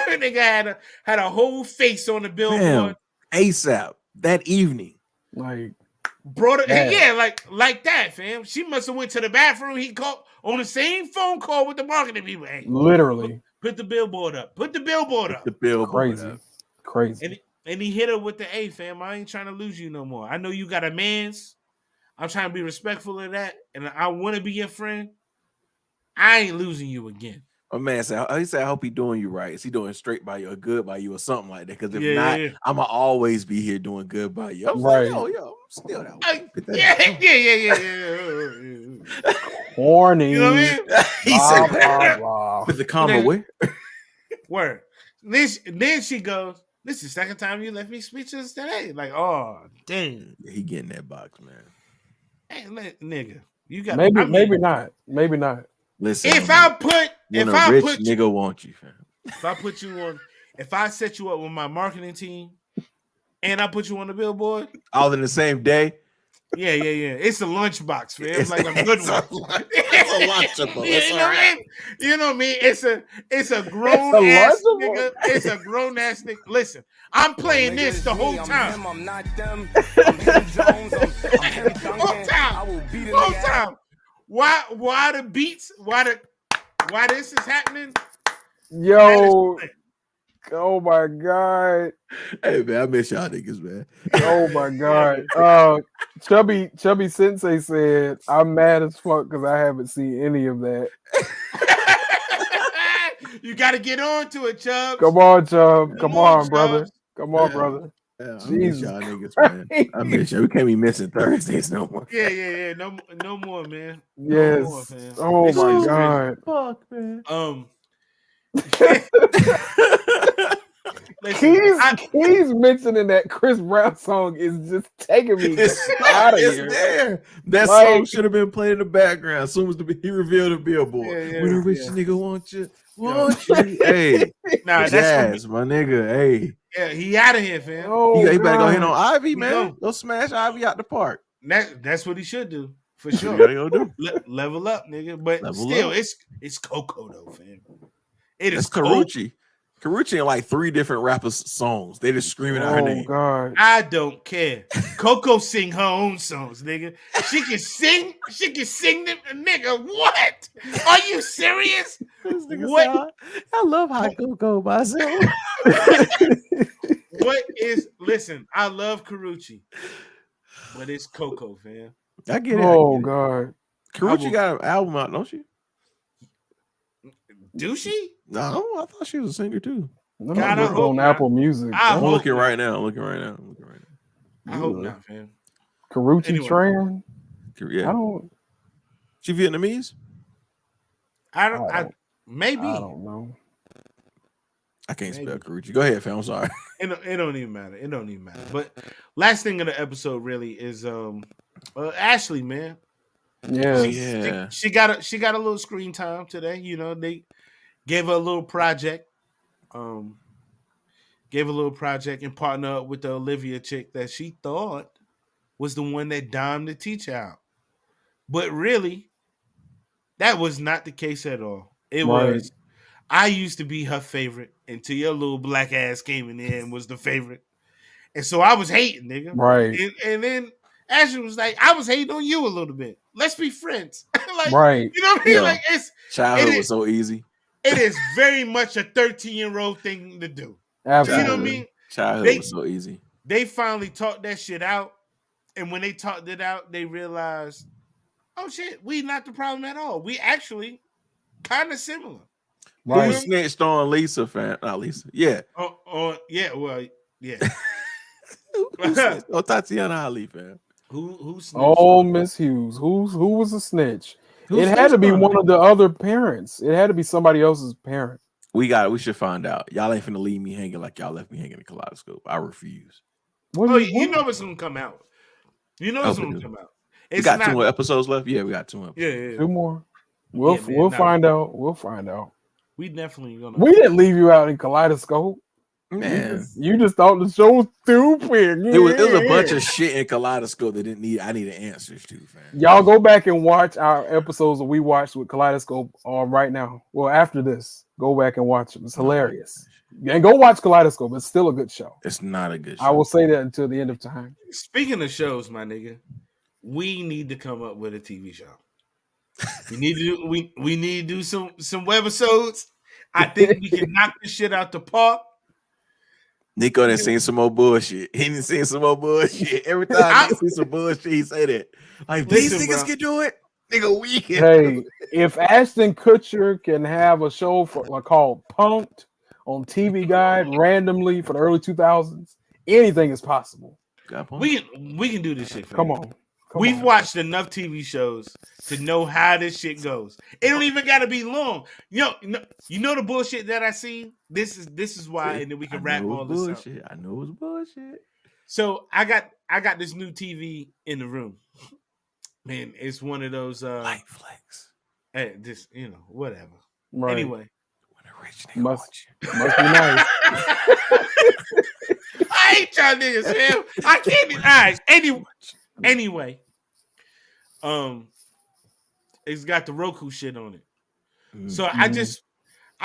Nigga had a whole face on the billboard. Damn. ASAP that evening. Like Brought it, Man. yeah, like that, fam. She must have went to the bathroom. He called on the same phone call with the marketing people. Hey, literally put the billboard up. Put the billboard up. The billboard. crazy. up. Crazy. And he hit her with the A, fam. I ain't trying to lose you no more. I know you got a man's. I'm trying to be respectful of that, and I want to be your friend. I ain't losing you again. My man said, he said, I hope he doing you right. Is he doing straight by you or good by you or something like that? Because if Yeah, not, yeah. I'ma always be here doing good by you. I was Right. like, yo, I'm still that way. Put that Yeah. Horny. You know what I mean? He Blah, said, blah, blah. put the comma where? Word. Then she goes, this is the second time you left me speechless today. Like, oh, dang. Yeah, he getting that box, man. Hey, nigga. You got Maybe not. Maybe not. Listen, If when I a, put when if a I rich put nigga want you, fam. if I put you on if I set you up with my marketing team and I put you on the billboard, All in the same day. yeah. It's a lunchbox, fam. It's, Like a good it's, one. it's a lunchable. It's You all know what I right. mean? You know what I mean? It's a It's grown a ass lunchable. nigga. It's a grown ass nigga. Listen, I'm playing this the whole time. I'm not them. I'm him Jones. I'm him Whole Duncan. time. I will beat a Whole nigga. time. Why the beats? Why this is happening? Yo, oh my god. Hey man, I miss y'all niggas, man. Oh my god. Chubby Sensei said, I'm mad as fuck because I haven't seen any of that. You got to get on to it, Chubbs. Come on, Chubb. Come on, Chubbs. brother. Come on, Yeah. brother. Yeah, I miss Jesus y'all niggas, man. I miss y'all. We can't be missing Thursdays no more. Yeah. No more, man. No Yes. more, man. Oh This my shit's crazy. god. Fuck, man. Listen, He's mentioning that Chris Brown song is just taking me out of it's here. there. That Like- song should have been played in the background as soon as he revealed the billboard. Yeah, When a rich yeah. nigga want you. Hey, nah, that's Jazz, my nigga. Hey, yeah. He out of here, fam. Oh, he better go hit God. on Ivy, He man. Go smash Ivy out the park. That's what he should do for That's what sure. you gotta go do. Level up, nigga. But Level still, up. it's Coco though, fam. It That's is Coco. Karuchi in like 3 different rappers' songs. They just screaming out her Oh name. God. I don't care. Coco sing her own songs, nigga. She can sing. She can sing them, nigga. What? Are you serious? This nigga What? said, I love how Coco myself. What is? Listen, I love Karuchi, but it's Coco, fam. I get it. Oh God. Karuchi got an album out, don't she? Do she? No, I thought she was a singer too. No, God, I just hope on not. Apple Music. I I'm hope looking not. right now. I hope not, fam. Karuchi Anyway. Tran. Yeah. I don't. She Vietnamese? I maybe. I don't know. I can't spell Maybe. Karuchi. Go ahead, fam. I'm sorry. It don't even matter. It don't even matter. But last thing of the episode really is Ashley, man. Yes. She got a little screen time today. You know, they gave her a little project. Gave a little project and partnered up with the Olivia chick that she thought was the one that dimed the teacher out. But really, that was not the case at all. It Right. was, I used to be her favorite until your little black ass came in there and was the favorite. And so I was hating, nigga. Right. And then Ashley was like, I was hating on you a little bit. Let's be friends. Like, Right. you know what I mean? Yeah. Like, Childhood was so easy. it is very much a 13-year-old thing to do. Absolutely. You know what I mean? Childhood was so easy. They finally talked that shit out. And when they talked it out, they realized, oh shit, we not the problem at all. We actually kind of similar. Right. Who snitched on Lisa, fam? Not Lisa. Yeah. Yeah, well, yeah. Who snitched on Tatiana Ali, fam? Who snitched? Oh, Miss Hughes. Who was a snitch? Who It had to be snitched on one her? of the other parents. It had to be somebody else's parent. We should find out. Y'all ain't finna leave me hanging like y'all left me hanging in Kaleidoscope. I refuse. You know it's gonna come out. You know it's gonna come out. We It's got not 2 more episodes left. Yeah, we got 2 more episodes. Yeah. 2 more. We'll find out. We'll find out. We definitely gonna. We didn't leave you out in Kaleidoscope. Man, You just thought the show was stupid. it was a bunch of shit in Kaleidoscope that I needed answers to, fam. Y'all go back and watch our episodes that we watched with Kaleidoscope right now. Well, after this, go back and watch them. It's hilarious. And go watch Kaleidoscope. It's still a good show. It's not a good show. I will say that until the end of time. Speaking of shows, my nigga, we need to come up with a TV show. We need to do we need to do some webisodes. I think we can knock this shit out the park. Nico done seen some more bullshit. He done seen some more bullshit. Every time he see some bullshit, he say that. Like, these Listen, niggas bro. can do it. Nigga, we can. Hey, if Ashton Kutcher can have a show called Punked on TV Guide randomly for the early 2000s, anything is possible. We can do this shit. Fam. Come on. We've watched enough TV shows to know how this shit goes. It don't even gotta be long. You know the bullshit that I see. This is why, and then we can wrap all this up. I know it's bullshit. So I got this new TV in the room. Man, it's one of those Light flex. Hey, just whatever. Right. Anyway, When a rich nigga Must watch must be nice. I hate y'all niggas, man. I can't. All right. Anyway, um, it's got the Roku shit on it. you. So I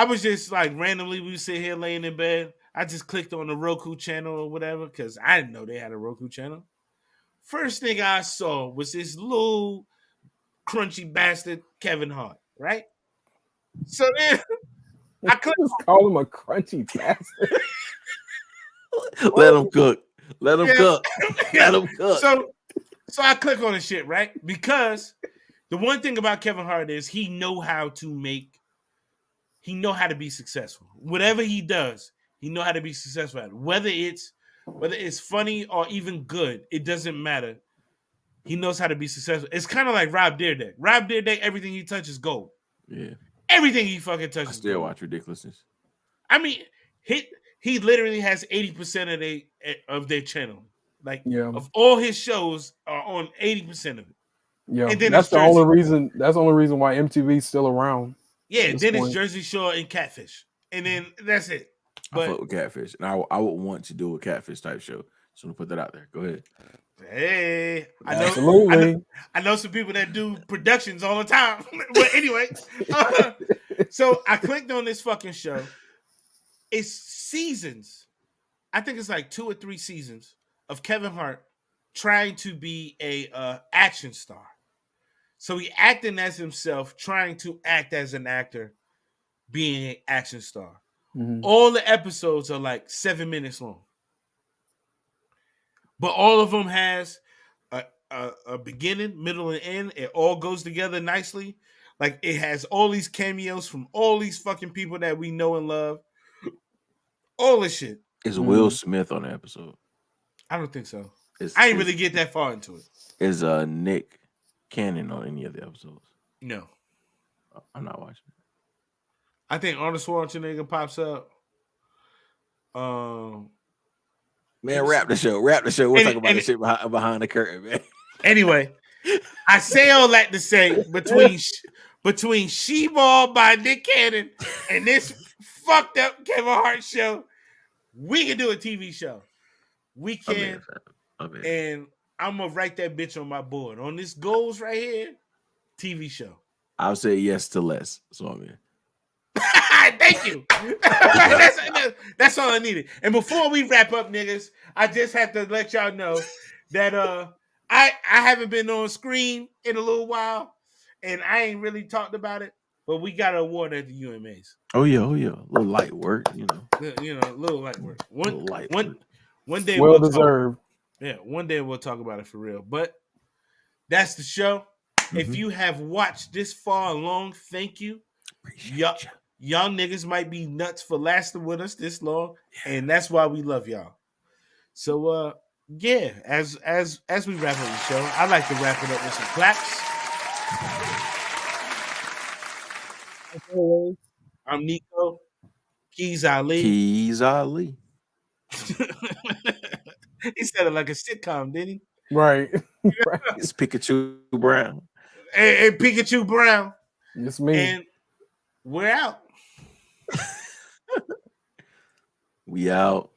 was just like randomly, we sit here laying in bed. I just clicked on the Roku channel or whatever because I didn't know they had a Roku channel. First thing I saw was this little crunchy bastard Kevin Hart, right? So then I clicked. Just call him a crunchy bastard. Let him cook. Let him Yeah. cook. Let him cook. So I click on the shit, right? Because the one thing about Kevin Hart is he know how to be successful. Whatever he does, he know how to be successful at it. Whether it's funny or even good, it doesn't matter. He knows how to be successful. It's kind of like Rob Dyrdek. Rob Dyrdek, everything he touches gold. Yeah. Everything he fucking touches I still gold. watch Ridiculousness. I mean, he literally has 80% of their channel. Like of all his shows are on 80% of it. Yeah, And then that's it's the only reason. That's the only reason why MTV's still around. Yeah, then it's Jersey Shore and Catfish, and then that's it. I fuck with Catfish, and I would want to do a Catfish type show. So I'm gonna put that out there. Go ahead. Hey, Absolutely. I know some people that do productions all the time. But anyway, so I clicked on this fucking show. It's seasons. I think it's like 2 or 3 seasons of Kevin Hart trying to be a action star. So he acting as himself, trying to act as an actor, being an action star. Mm-hmm. All the episodes are like 7 minutes long. But all of them has a beginning, middle, and end. It all goes together nicely. Like it has all these cameos from all these fucking people that we know and love. All this shit. Is Will Smith on the episode? I don't think so. I didn't really get that far into it. Is Nick Cannon on any of the episodes? No. I'm not watching it. I think Arnold Schwarzenegger pops up. Man, wrap the show. We'll talk about the shit behind the curtain, man. Anyway, I say all that to say between She-Ball by Nick Cannon and this fucked up Kevin Hart show, we can do a TV show. We can. And I'm gonna write that bitch on my board. On this goals right here, TV show. I'll say yes to less. So I'm in. Thank you. That's all I needed. And before we wrap up, niggas, I just have to let y'all know that I haven't been on screen in a little while, and I ain't really talked about it. But we got an award at the UMAs. Oh yeah. A little light work, a little light work. One day well deserved. One day we'll talk about it for real. But that's the show. Mm-hmm. If you have watched this far along, thank you. Y'all niggas might be nuts for lasting with us this long, and that's why we love y'all. So as we wrap up the show, I like to wrap it up with some claps. I'm Nico. Keys Ali. He said it like a sitcom, didn't he? Right. It's Pikachu Brown. And Pikachu Brown. It's me. And we're out. We out.